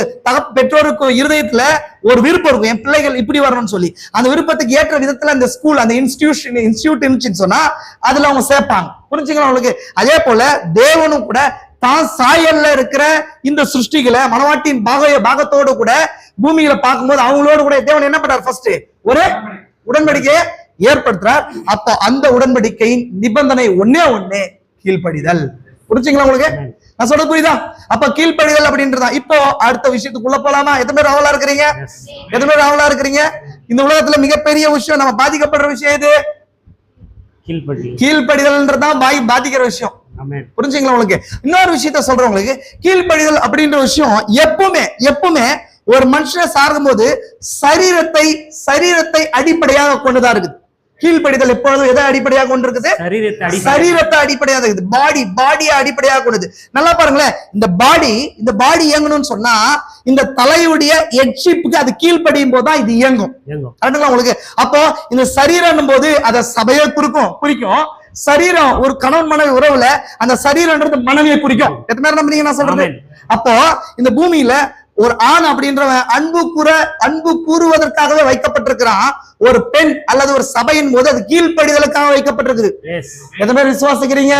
பெற்றோருக்கு இருதயத்துல ஒரு விருப்பம் இருக்கும், என் பிள்ளைகள் இப்படி வரணும்னு சொல்லி. அந்த விருப்பத்துக்கு ஏற்ற விதத்துல அந்த ஸ்கூல், அந்த இன்ஸ்டிடியூட் இருந்துச்சுன்னு சொன்னா அதுல அவங்க சேர்ப்பாங்க. புரிஞ்சுங்களா உங்களுக்கு? அதே போல தேவனும் கூட தான் சாயல்ல இருக்கிற இந்த சிருஷ்டிகளை மனவாட்டின் பாகத்தோடு கூட பூமியில பார்க்கும்போது அவங்களோடு கூட தேவன் என்ன பண்றார்? ஃபர்ஸ்ட் ஒரு உடன்படிக்கையை ஏற்படுத்துறார். அப்போ அந்த உடன்படிக்கையின் நிபந்தனை ஒண்ணே கீழ்ப்படிதல். புரிஞ்சுங்களா உங்களுக்கு? நான் சொல்றது புரியுதா? அப்ப கீழ்ப்படிதல் அப்படின்றதா. இப்போ அடுத்த விஷயத்துக்குள்ள போலாமா? எத்தனை பேர் ஆவலா இருக்கிறீங்க? எத்தனை பேர் ஆவலா இருக்கிறீங்க? இந்த உலகத்துல மிகப்பெரிய விஷயம், நம்ம பாதிக்கப்படுற விஷயம் எது? கீழ்ப்படிதல்ன்றதான் பாதிக்கிற விஷயம். புரிஞ்சுங்களா உங்களுக்கு? இன்னொரு விஷயத்த சொல்றேன் உங்களுக்கு. கீழ்ப்படிதல் அப்படின்ற விஷயம் எப்பவுமே ஒரு மனுஷனை சார்க்கும் போது சரீரத்தை அடிப்படையாக கொண்டுதான் இருக்குது. கீழ்ப்படிதல் எப்பொழுதும் எதை அடிப்படையாக கொண்டிருக்குது? சரீரத்தை அடிப்படையாக இருக்குது. பாடியை அடிப்படையாக கொண்டது. நல்லா பாருங்களேன், இந்த பாடி இயங்கணும்னு சொன்னா இந்த தலையுடைய ஹெட்ஷிப்புக்கு அது கீழ்ப்படியும் போதுதான் இது இயங்கும். உங்களுக்கு அப்போ இந்த சரீரம் போது அதை சபையை குறிக்கும். சரீரம் ஒரு கணவன் மனைவி உறவுல அந்த சரீரம்ன்றது மனைவியை குறிக்கும். எத்தனை பேர் நம்புறீங்க நான் சொல்றது? அப்போ இந்த பூமியில ஒரு ஆண் அப்படின்றவன் அன்பு கூறுவதற்காகவே வைக்கப்பட்டிருக்கிறான். ஒரு பெண் அல்லது ஒரு சபையின் போது அது கீழ்ப்படிதலுக்காக வைக்கப்பட்டிருக்குது. எத்தனை பேர் விசுவாசிக்கிறீங்க?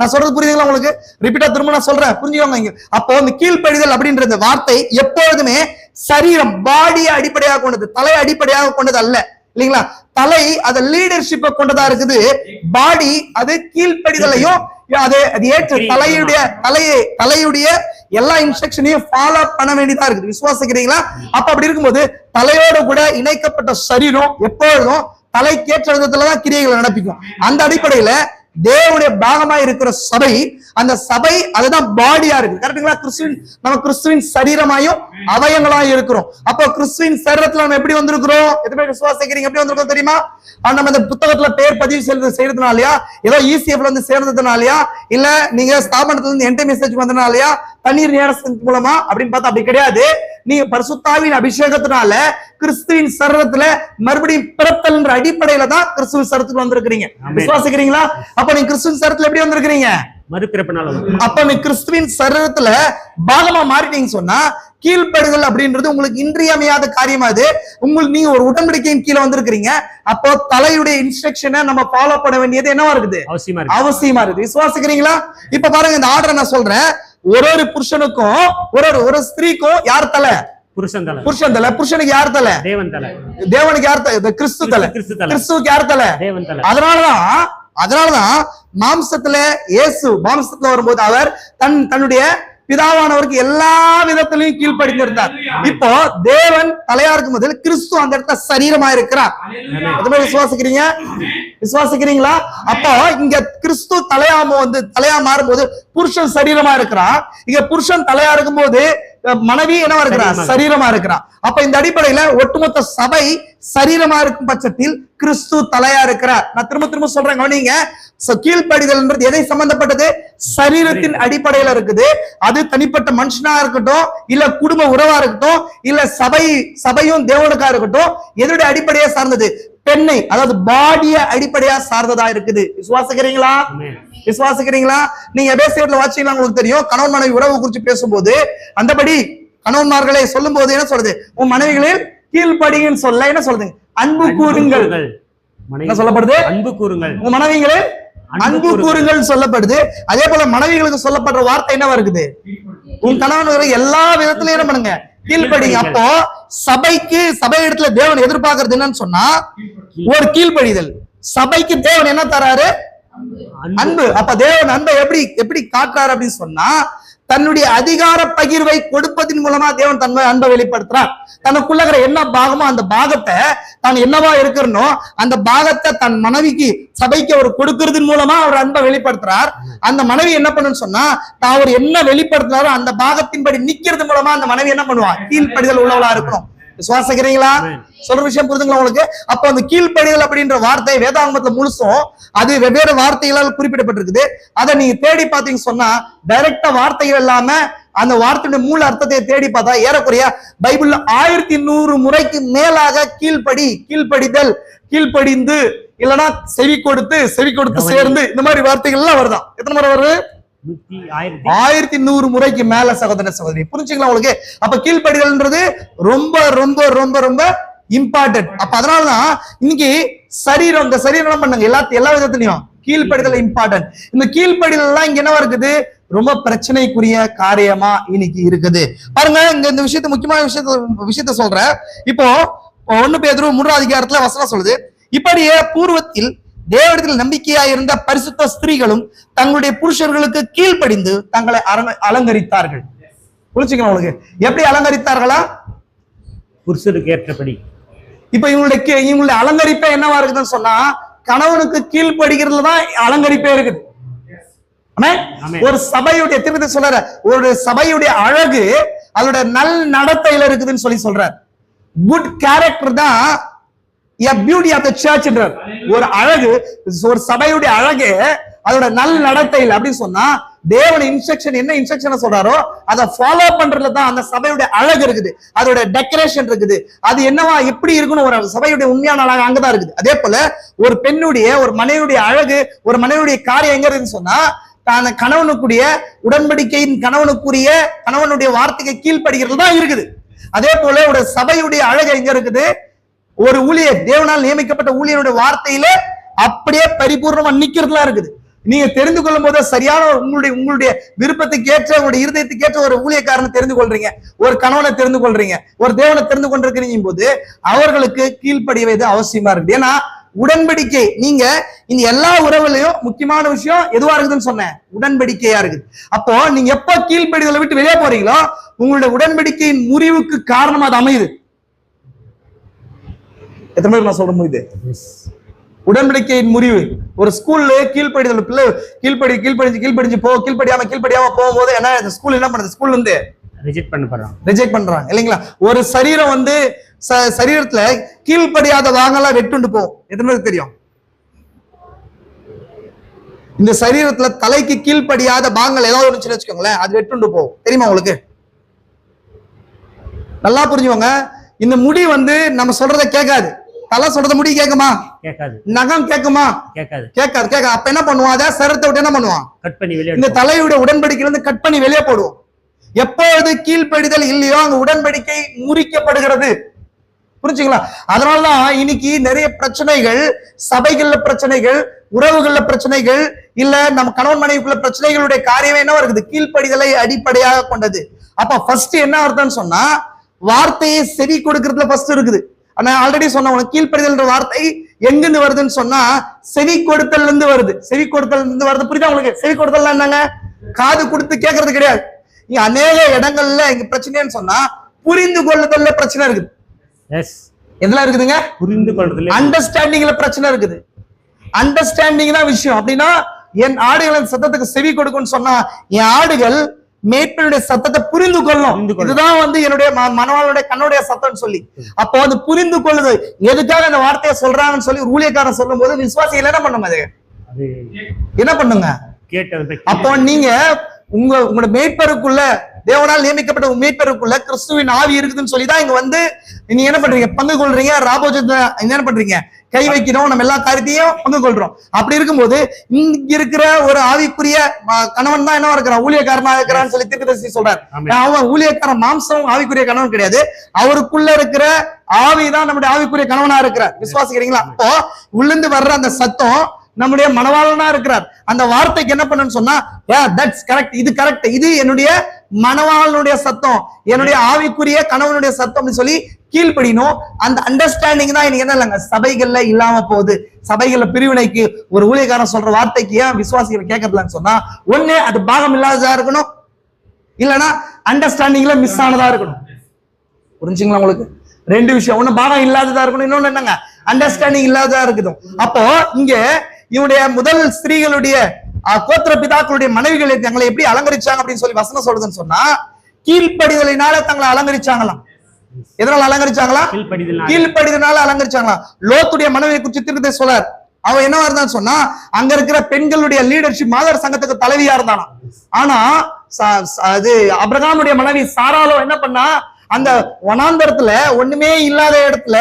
நான் சொல்றது புரியுதுங்களா உங்களுக்கு? ரிப்பீட்டா திரும்ப நான் சொல்றேன், புரிஞ்சுக்கோங்க. அப்போ இந்த கீழ்ப்படிதல் அப்படின்ற வார்த்தை எப்பொழுதுமே சரீரம் பாடியை அடிப்படையாக கொண்டது, தலையை அடிப்படையாக கொண்டது அல்ல, இல்லைங்களா? தலை அது லீடர்ஷிப்பை கொண்டதா இருக்குது. பாடி அது கீழ்ப்படிதலையும் அது ஏற்று தலையுடைய எல்லா இன்ஸ்ட்ரக்ஷனையும் ஃபாலோ பண்ண வேண்டியதா இருக்குது. விசுவாசிக்கிறீங்களா? அப்ப அப்படி இருக்கும்போது தலையோடு கூட இணைக்கப்பட்ட சரீரம் எப்பொழுதும் தலைக்கேற்ற விதத்துலதான் கிரியைகளை நடப்பிக்கும். அந்த அடிப்படையில தேவனுடைய பாகமா இருக்கிற சபை, அந்த சபை அதுதான் பாடியா இருக்கு. கரெக்டுங்களா? நம்ம கிறிஸ்துவின் சரீரமாயும் அவயங்களாயும் இருக்கிறோம். அப்போ கிறிஸ்துவின் சரீரத்துல நம்ம எப்படி வந்திருக்கிறோம்? எத்தனை விசுவாசிக்கிறீங்க? எப்படி வந்திருக்கோம் தெரியுமா? நம்ம இந்த புத்தகத்துல பேர் பதிவு செய்யறதுனாலயா, ஏதோ ECFல வந்து சேர்ந்ததுனாலயா, இல்ல நீங்க ஸ்தாபனத்துல இருந்து என்டை மெசேஜ் வந்ததுனாலயா, தண்ணீர் ஞானஸ்தானத்தின் மூலமா அப்படின்னு பார்த்தா அப்படி கிடையாது. நீங்க பரிசுத்தாவின் அபிஷேகத்தினால கிறிஸ்துவின் சரீரத்துல மறுபடியும் பிறத்தல் என்ற அடிப்படையில தான் கிறிஸ்துவின் சரீரத்துக்கு வந்திருக்கிறீங்க. விசுவாசிக்கிறீங்களா? அப்ப நீங்க கிறிஸ்துவின் சரீரத்துல எப்படி வந்திருக்கிறீங்க? அப்ப நீ கிறிஸ்துவின் சரீரத்துல பாகமா மாறிட்டீங்க சொன்னா கீழ்ப்படுதல் அப்படின்றது உங்களுக்கு இன்றியமையாத காரியமா. அது உங்களுக்கு நீங்க ஒரு உடன்படிக்கையின் கீழே வந்திருக்கிறீங்க. அப்போ தலையுடைய இன்ஸ்ட்ரக்ஷனை நம்ம ஃபாலோ பண்ண வேண்டியது என்னவா இருக்குது? அவசியமா இருக்குது. விசுவாசிக்கிறீங்களா? இப்ப பாருங்க, இந்த ஆர்டரை நான் சொல்றேன். ஒரு புருஷனுக்கும் ஒரு ஸ்திரீக்கும் யார் தலை? புருஷன் தலை. புருஷனுக்கு யார் தலை? தேவனுக்கு யார் தலை? கிறிஸ்து தலை. கிறிஸ்துவுக்கு யார் தலை? அதனாலதான் மாம்சத்துல இயேசு மாம்சத்துல வரும்போது அவர் தன்னுடைய பிதாவானவருக்கு எல்லா விதத்திலையும் கீழ்ப்படிந்திருந்தார். இப்போ தேவன் தலையா இருக்கும் போது கிறிஸ்து அந்த இடத்துல சரீரமா இருக்கிறார். விசுவாசிக்கிறீங்களா? அப்போ இங்க கிறிஸ்து தலையா மாறும்போது புருஷன் சரீரமா இருக்கிறான். இங்க புருஷன் தலையா இருக்கும் போது மனைவி என்னவா இருக்கிறா? சரீரமா இருக்கிறா. அப்ப இந்த அடிப்படையில ஒட்டுமொத்த சபை சரீரமா இருக்கும் பட்சத்தில் கிறிஸ்து தலையா இருக்கிறார். நான் திரும்ப சொல்றேன், கவனிங்க. கீழ்ப்படிதல் எதை சம்பந்தப்பட்டது? சரீரத்தின் அடிப்படையில இருக்குது. அது தனிப்பட்ட மனுஷனா இருக்கட்டும், இல்ல குடும்ப உறவா இருக்கட்டும், இல்ல சபையும் தேவனுக்கா இருக்கட்டும், எதோட அடிப்படையா சார்ந்தது? பெண்ணை, அதாவது பாடிய அடிப்படையா சார்ந்ததா இருக்குது. விசுவாசிக்கிறீங்களா? நீங்க எபேசியர்ல வாசிச்சீங்கன்னா உங்களுக்கு தெரியும், கணவன் மனைவி உறவு குறித்து பேசும்போது அந்தபடி கணவன்மார்களை சொல்லும் போது என்ன சொல்றது? உன் மனைவிகளில் கீழ்ப்படின்னு சொல்ல என்ன சொல்றது? அன்பு கூறுங்கள். என்ன சொல்லப்படுது? அன்பு கூறுங்கள். உன் மனைவிகளே அன்பு கூறுங்கள் சொல்லப்படுது. அதே போல மனைவிகளுக்கு சொல்லப்படுற வார்த்தை என்னவா இருக்குது? உன் கணவன் எல்லா விதத்திலும் என்ன பண்ணுங்க? கீழ்ப்படிங்க. அப்போ சபை இடத்துல தேவன் எதிர்பார்க்கறது என்னன்னு சொன்னா ஒரு கீழ்ப்படிதல். சபைக்கு தேவன் என்ன தராரு? அன்பு. அப்ப தேவன் அன்பை எப்படி காட்டுறாரு அப்படின்னு சொன்னா தன்னுடைய அதிகார பகிர்வை கொடுப்பதன் மூலமா தேவன் தன்மை அன்பை வெளிப்படுத்துறார். தனக்குள்ள என்ன பாகமோ அந்த பாகத்தை தான் என்னவா இருக்கிறனோ அந்த பாகத்தை தன் மனைவிக்கு சபைக்கு அவர் கொடுக்கறதன் மூலமா அவர் அன்பை வெளிப்படுத்துறார். அந்த மனைவி என்ன பண்ணுன்னு சொன்னா தான் அவர் என்ன வெளிப்படுத்துறாரோ அந்த பாகத்தின்படி நிக்கிறது மூலமா அந்த மனைவி என்ன பண்ணுவா? கீழ்ப்படிதல் உள்ளவளா இருக்கணும். விசுவாசிக்கிறீங்களா? சொல்ற விஷயம் புரிதுங்களா உங்களுக்கு? அப்ப அந்த கீழ்ப்படிதல் அப்படின்ற வார்த்தை வேதாகமத்துல முழுசும் அது வெவ்வேறு வார்த்தைகளால் குறிப்பிடப்பட்டிருக்குது. அதை நீங்க தேடி பார்த்தீங்க சொன்னா டைரக்டா வார்த்தைகள் இல்லாம அந்த வார்த்தையுடைய மூல அர்த்தத்தை தேடி பார்த்தா ஏறக்குறைய பைபிள்ல 1100 முறைக்கு மேலாக கீழ்ப்படிதல், கீழ்ப்படிந்து, இல்லைன்னா செவி கொடுத்து சேர்ந்து இந்த மாதிரி வார்த்தைகள் எல்லாம் வருதான். எத்தனை முறை வருது? 1100 முறைக்கு மேல. சகோதரி புரிஞ்சுக்கலாம் உங்களுக்கு? அப்ப கீழ்ப்படிதல்ன்றது ரொம்ப ரொம்ப ரொம்ப ரொம்ப இம்பார்ட்டன்ட். அப்ப அதனாலதான் இன்னைக்கு இந்த சரீரம் என்ன பண்ணுங்க? எல்லா விதத்திலையும் கீழ்ப்படிதல் இம்பார்ட்டன்ட். இந்த கீழ்ப்படிதல் எல்லாம் இங்க என்னவா இருக்குது? ரொம்ப பிரச்சனைக்குரிய காரியமா இன்னைக்கு இருக்குது. பாருங்க, இந்த விஷயத்த முக்கியமான விஷயத்த சொல்றேன். இப்போ 1 பேதுரு 3ஆம் அதிகாரத்துல வசனம் சொல்லுது, இப்படியே பூர்வத்தில் தேவனிடத்தில் நம்பிக்கையா இருந்த பரிசுத்த ஸ்திரீகளும் தங்களுடைய புருஷர்களுக்கு கீழ்ப்படிந்து தங்களை அலங்கரித்தார்கள். புரிச்சுக்கணும் உங்களுக்கு? எப்படி அலங்கரித்தார்களா? புருஷருக்கு ஏற்றபடி. இப்ப இவங்களுடைய அலங்கரிப்பே என்னவா இருக்குதுன்னு சொன்னா கணவனுக்கு கீழ்ப்படுகிறதுல தான் அலங்கரிப்பே இருக்குது. ஒரு சபையுடைய திருப்பதி சொல்ற ஒரு சபையுடைய அழகு அதோட நல் நடத்தையில இருக்குதுன்னு சொல்லி சொல்றார். குட் கேரக்டர் தான் பியூட்டி ஆஃப் த சர்ச்ன்றார். ஒரு அழகு, ஒரு சபையுடைய அழகு அதோட நல் நடத்தையில் அப்படின்னு சொன்னா தேவன் இன்ஸ்ட்ரக்ஷன் என்ன இன்ஸ்ட்ரக்ஷன் சொல்றாரோ அதை ஃபாலோ பண்றதுல தான் அந்த சபையுடைய அழகு இருக்குது, அதோட டெக்கரேஷன் இருக்குது. அது என்னவா எப்படி இருக்குன்னு ஒரு சபையுடைய உண்மையான அழகு அங்கதான் இருக்குது. அதே போல ஒரு பெண்ணுடைய ஒரு மனைவியுடைய அழகு, ஒரு மனைவியுடைய காரியம் எங்க இருக்குன்னு சொன்னா தான் கணவனுக்குரிய உடன்படிக்கையின் கணவனுடைய வார்த்தைக்கு கீழ்ப்படுகிறது தான் இருக்குது. அதே போல ஒரு சபையுடைய அழகு எங்க இருக்குது? ஒரு ஊழியர், தேவனால் நியமிக்கப்பட்ட ஊழியருடைய வார்த்தையில அப்படியே பரிபூர்ணமா நிக்கிறதுலாம் இருக்குது. நீங்க தெரிந்து கொள்ளும் போது சரியான உங்களுடைய விருப்பத்துக்கு ஏற்ற, உங்களுடைய இருதயத்துக்கு ஏற்ற ஒரு ஊழியக்காரனை தெரிந்து கொள்றீங்க, ஒரு கணவனை தெரிந்து கொள்றீங்க, ஒரு தேவனை தெரிந்து கொண்டிருக்கிறீங்க போது அவர்களுக்கு கீழ்ப்படிவது அவசியமா இருக்குது. ஏன்னா உடன்படிக்கை, நீங்க இந்த எல்லா உறவுலையும் முக்கியமான விஷயம் எதுவா இருக்குதுன்னு சொன்னேன், உடன்படிக்கையா இருக்குது. அப்போ நீங்க எப்ப கீழ்ப்படிதலை விட்டு வெளியே போறீங்களோ உங்களுடைய உடன்படிக்கையின் முறிவுக்கு காரணமா அது அமையுது. எத்தனை பேர் நான் சொல்ல முடியுது? உடன்படிக்கையின் முறிவு. ஒரு ஸ்கூல்ல கீழ்ப்படிதல் பிள்ளை கீழ்ப்படிஞ்சு கீழ்ப்படியாம போகும்போது என்ன ஸ்கூல் என்ன பண்ணுது? ஸ்கூல்ல இருந்து ரிஜெக்ட் பண்றாங்க இல்லைங்களா? ஒரு சரீரம் வந்து சரீரத்துல கீழ்ப்படியாத வாங்கலாம் வெட்டுண்டு போகும். எத்தனை பேருக்கு தெரியும்? இந்த சரீரத்துல தலைக்கு கீழ்ப்படியாத பாகங்கள் ஏதாவது ஒன்று வச்சுக்கோங்களேன், அது வெட்டுண்டு போகும். தெரியுமா உங்களுக்கு? நல்லா புரிஞ்சுவாங்க. இந்த முடி வந்து நம்ம சொல்றத கேட்காது. தலை சொல்றத முடி கேட்குமா? கேட்காது. நகம் கேட்குமா? கேட்காது. அப்ப என்ன பண்ணுவான்? அதை சரத்தை விட்டு என்ன பண்ணுவான்? கட் பண்ணி வெளியே, இந்த தலையுடைய உடன்படிக்கையில இருந்து கட் பண்ணி வெளியே போடுவோம். எப்போது கீழ்ப்படிதல் இல்லையோ அங்க உடன்படிக்கை முறிக்கப்படுகிறது. புரிஞ்சுங்களா? அதனாலதான் இன்னைக்கு நிறைய பிரச்சனைகள், சபைகள்ல பிரச்சனைகள், உறவுகள்ல பிரச்சனைகள், இல்ல நம்ம கணவன் மனைவிக்குள்ள பிரச்சனைகளுடைய காரியமே என்ன இருக்குது? கீழ்ப்படிதலை அடிப்படையாக கொண்டது. அப்ப ஃபர்ஸ்ட் என்ன அர்த்தம்னு சொன்னா வார்த்தையை செவி கொடுக்கறதுல ஃபர்ஸ்ட் இருக்குது. ஆனா ஆல்ரெடி சொன்ன உனக்கு கீழ்ப்படிதல் வார்த்தை எங்கிருந்து வருதுன்னு சொன்னா செவி கொடுத்தல் இருந்து வருது. செவி கொடுத்தல் இருந்து வருது. புரியுதா உங்களுக்கு? செவி கொடுத்தல் என்னங்க? காது கொடுத்து கேட்கறது கிடையாது. இங்க அநேக இடங்கள்ல இங்க பிரச்சனைன்னு சொன்னா புரிந்து கொள்ளுதல்ல பிரச்சனை இருக்குது. எதெல்லாம் இருக்குதுங்க? புரிந்து கொள்ளுதல், அண்டர்ஸ்டாண்டிங்ல பிரச்சனை இருக்குது. அண்டர்ஸ்டாண்டிங் தான் விஷயம். அப்படின்னா என் ஆடுகளின் சத்தத்துக்கு செவி கொடுக்கும்னு சொன்னா என் ஆடுகள் மேய்ப்பனுடைய சத்தத்தை புரிந்து கொள்ளும். இதுதான் வந்து என்னுடைய மனவாளுடைய கண்ணுடைய சத்தம்னு சொல்லி. அப்போ அது புரிந்து கொள்ளுது. எதுக்காக அந்த வார்த்தையை சொல்றாங்கன்னு சொல்லி ஊழியக்காரன் சொல்லும் போது விசுவாசிகள் என்ன பண்ணுங்க? அது என்ன பண்ணுங்க? அப்போ நீங்க உங்களோட மேய்ப்பருக்குள்ள, தேவனால் நியமிக்கப்பட்ட மேய்ப்பருக்குள்ள கிறிஸ்துவின் ஆவி இருக்குதுன்னு சொல்லிதான் இங்க வந்து நீங்க என்ன பண்றீங்க? பங்கு கொள்றீங்க. ராபோஜத்தை என்ன பண்றீங்க? கை வைக்கிறோம், நம்ம எல்லா காரியத்தையும் பங்கு கொள்றோம். அப்படி இருக்கும்போது இங்க இருக்கிற ஒரு ஆவிக்குரிய கணவன் தான் என்ன இருக்கிறான்? ஊழியக்காரனா இருக்கிறான்னு சொல்லி தீர்க்கதரிசி சொல்றாரு. அவன் ஊழியக்காரன் மாம்சம் ஆவிக்குரிய கணவன் கிடையாது. அவருக்குள்ள இருக்கிற ஆவிதான் நம்முடைய ஆவிக்குரிய கணவனா இருக்கிறார். விசுவாசிக்கிறீங்களா? அப்போ உள்ளிருந்து வர்ற அந்த சத்தம் நம்முடைய மனவாளனா இருக்கிறார். அந்த வார்த்தைக்கு என்ன பண்ணணும்னு சொன்னா தட்ஸ் கரெக்ட், இது கரெக்ட், இது என்னுடைய மனவாளனுடைய சத்தம், என்னுடைய ஆவிக்குரிய கணவனுடைய சத்தம் சொல்லி கீழ்ப்படினோம். அந்த அண்டர்ஸ்டாண்டிங் தான் இன்னைக்கு என்ன இல்லைங்க சபைகள்ல இல்லாம போகுது. சபைகள்ல பிரிவினைக்கு ஒரு ஊழியக்காரன் சொல்ற வார்த்தைக்கு ஏன் விசுவாசிகள் கேட்கறதுலன்னு சொன்னா ஒண்ணு அது பாகம் இல்லாததா இருக்கணும், இல்லைன்னா அண்டர்ஸ்டாண்டிங்ல மிஸ் ஆனதா இருக்கணும். புரிஞ்சுங்களா உங்களுக்கு? ரெண்டு விஷயம். ஒண்ணு பாகம் இல்லாததா இருக்கணும், இன்னொன்னு என்னங்க அண்டர்ஸ்டாண்டிங் இல்லாததா இருக்குது. அப்போ இங்க இவனுடைய முதல் ஸ்திரீகளுடைய கோத்திர பிதாக்களுடைய மனைவிகள் தங்களை எப்படி அலங்கரிச்சாங்க அப்படின்னு சொல்லி வசனம் சொல்றதுன்னு சொன்னா கீழ்ப்படிதலினால தங்களை அலங்கரிச்சாங்களாம். எதனால அலங்கரிச்சாங்களா? கீழ்ப்படிதனால அலங்கரிச்சாங்களா? லோத்துடைய மனைவியை குறித்து தீர்க்கதரிசி சொல்றார். அவ என்னவா இருந்தான்னு சொன்னா அங்க இருக்கிற பெண்களுடைய லீடர்ஷிப் மாதர் சங்கத்துக்கு தலைவியா இருந்தானா. ஆனா அது அபிரகாமுடைய மனைவி சாராளோ என்ன பண்ணா? அந்த வனாந்தரத்துல ஒண்ணுமே இல்லாத இடத்துல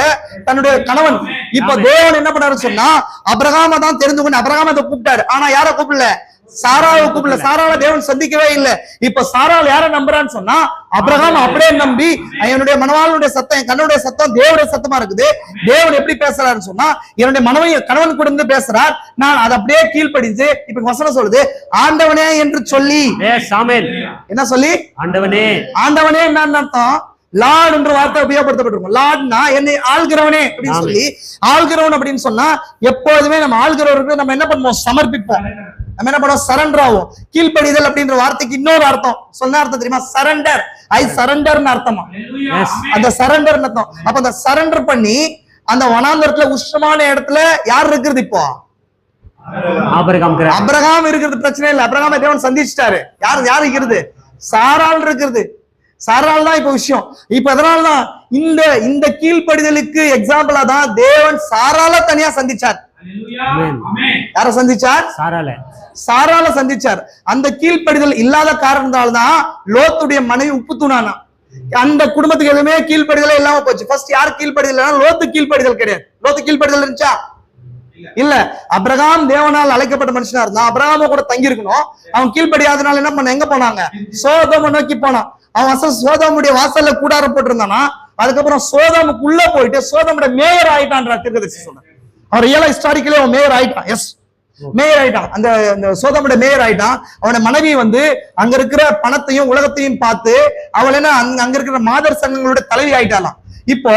தன்னுடைய கணவன், இப்ப தேவன் என்ன பண்ணாரு சொன்னா அபிரகாம தான் தெரிந்து கொண்டு அபிரகாம கூப்பிட்டாரு. ஆனா யார கூப்பிடல? சாராவை கூப்பிடல. சாராவை தேவன் சந்திக்கவே இல்லை. இப்ப சாரால் யார நம்புறான்னு சொன்னா அபிரகாம் அப்படியே நம்பி என்னுடைய மனவாளனுடைய சத்தம், என் கண்ணுடைய சத்தம் தேவனுடைய சத்தமா இருக்குது. தேவன் எப்படி பேசுறாருன்னு சொன்னா என்னுடைய மனைவி கணவன் கூட இருந்து பேசுறார். நான் அதை அப்படியே கீழ்ப்படிச்சு இப்ப வசனம் சொல்லுது ஆண்டவனே என்று சொல்லி. என்ன சொல்லி? ஆண்டவனே. ஆண்டவனே என்னன்னு அர்த்தம்? லார்ட் என்ற வார்த்தை உபயோகப்படுத்தப்பட்டிருக்கும். லார்ட்னா என்னை ஆள்கிறவனே அப்படின்னு சொல்லி. ஆள்கிறவன் அப்படின்னு சொன்னா எப்போதுமே நம்ம ஆள்கிறவருக்கு நம்ம என்ன பண்ணுவோம்? சமர்ப்பிப்போம். நம்ம என்ன பண்ணுவோம்? சரண்டர் ஆகும். கீழ்ப்படிதல் அப்படின்ற வார்த்தைக்கு இன்னொரு அர்த்தம் சொன்ன அர்த்தம் தெரியுமா? சரண்டர். ஐ சரண்டர்னு அர்த்தமா? அந்த சரண்டர் அர்த்தம். அப்ப அந்த சரண்டர் பண்ணி அந்த வனாந்தரத்துல உஷ்ணமான இடத்துல யார் இருக்கிறது? இப்போ அபிரகாம் இருக்கிறது பிரச்சனை இல்லை. அபிரகாமை தேவன் சந்திச்சிட்டாரு. யாரு இருக்கிறது? சாராள் இருக்கிறது. சாராள் தான் இப்ப விஷயம். இப்ப அதனாலதான் இந்த கீழ்ப்படிதலுக்கு எக்ஸாம்பிளா தான் தேவன் சாராள தனியா சந்திச்சார். யார சந்திச்சார்? சாராள சந்திச்சார். அந்த கீழ்ப்படிதல் இல்லாத காரணத்தால்தான் லோத்துடைய மனைவி உப்பு தூணானா. அந்த குடும்பத்துக்கு எதுவுமே கீழ்ப்படிதல் இல்லாம போச்சு. ஃபர்ஸ்ட் யார் கீழ்ப்படிதல்? லோத்து கீழ்ப்படிதல் கிடையாது. லோத்து கீழ்ப்படிதல் இருந்துச்சா? இல்ல. அபிரகாம் தேவனால் அழைக்கப்பட்ட மனுஷனா இருந்தா அபிரகாம கூட தங்கி இருக்கணும். அவன் கீழ்ப்படியாதனால என்ன பண்ண? எங்க போனாங்க? சோதோமை நோக்கி போனான். அவன் சோதோமுடைய வாசல்ல கூடாரம் போட்டிருந்தானா, அதுக்கப்புறம் சோதோமுக்குள்ள போயிட்டு சோதோமுடைய மேயர் ஆயிட்டான்ற தீர்க்கதரிசி சொன்னார். அவர் ரியலா ஹிஸ்டாரிக்கலி அவன் மேயர் ஆயிட்டான். எஸ், மேயர் ஆயிட்டான். அந்த சோதோமுடைய மேயர் ஆயிட்டான். அவன மனைவி அங்க இருக்கிற பணத்தையும் உலகத்தையும் பார்த்து அவள் என்ன அங்க இருக்கிற மாதர் சங்கங்களுடைய தலைவி ஆயிட்டாலாம். இப்போ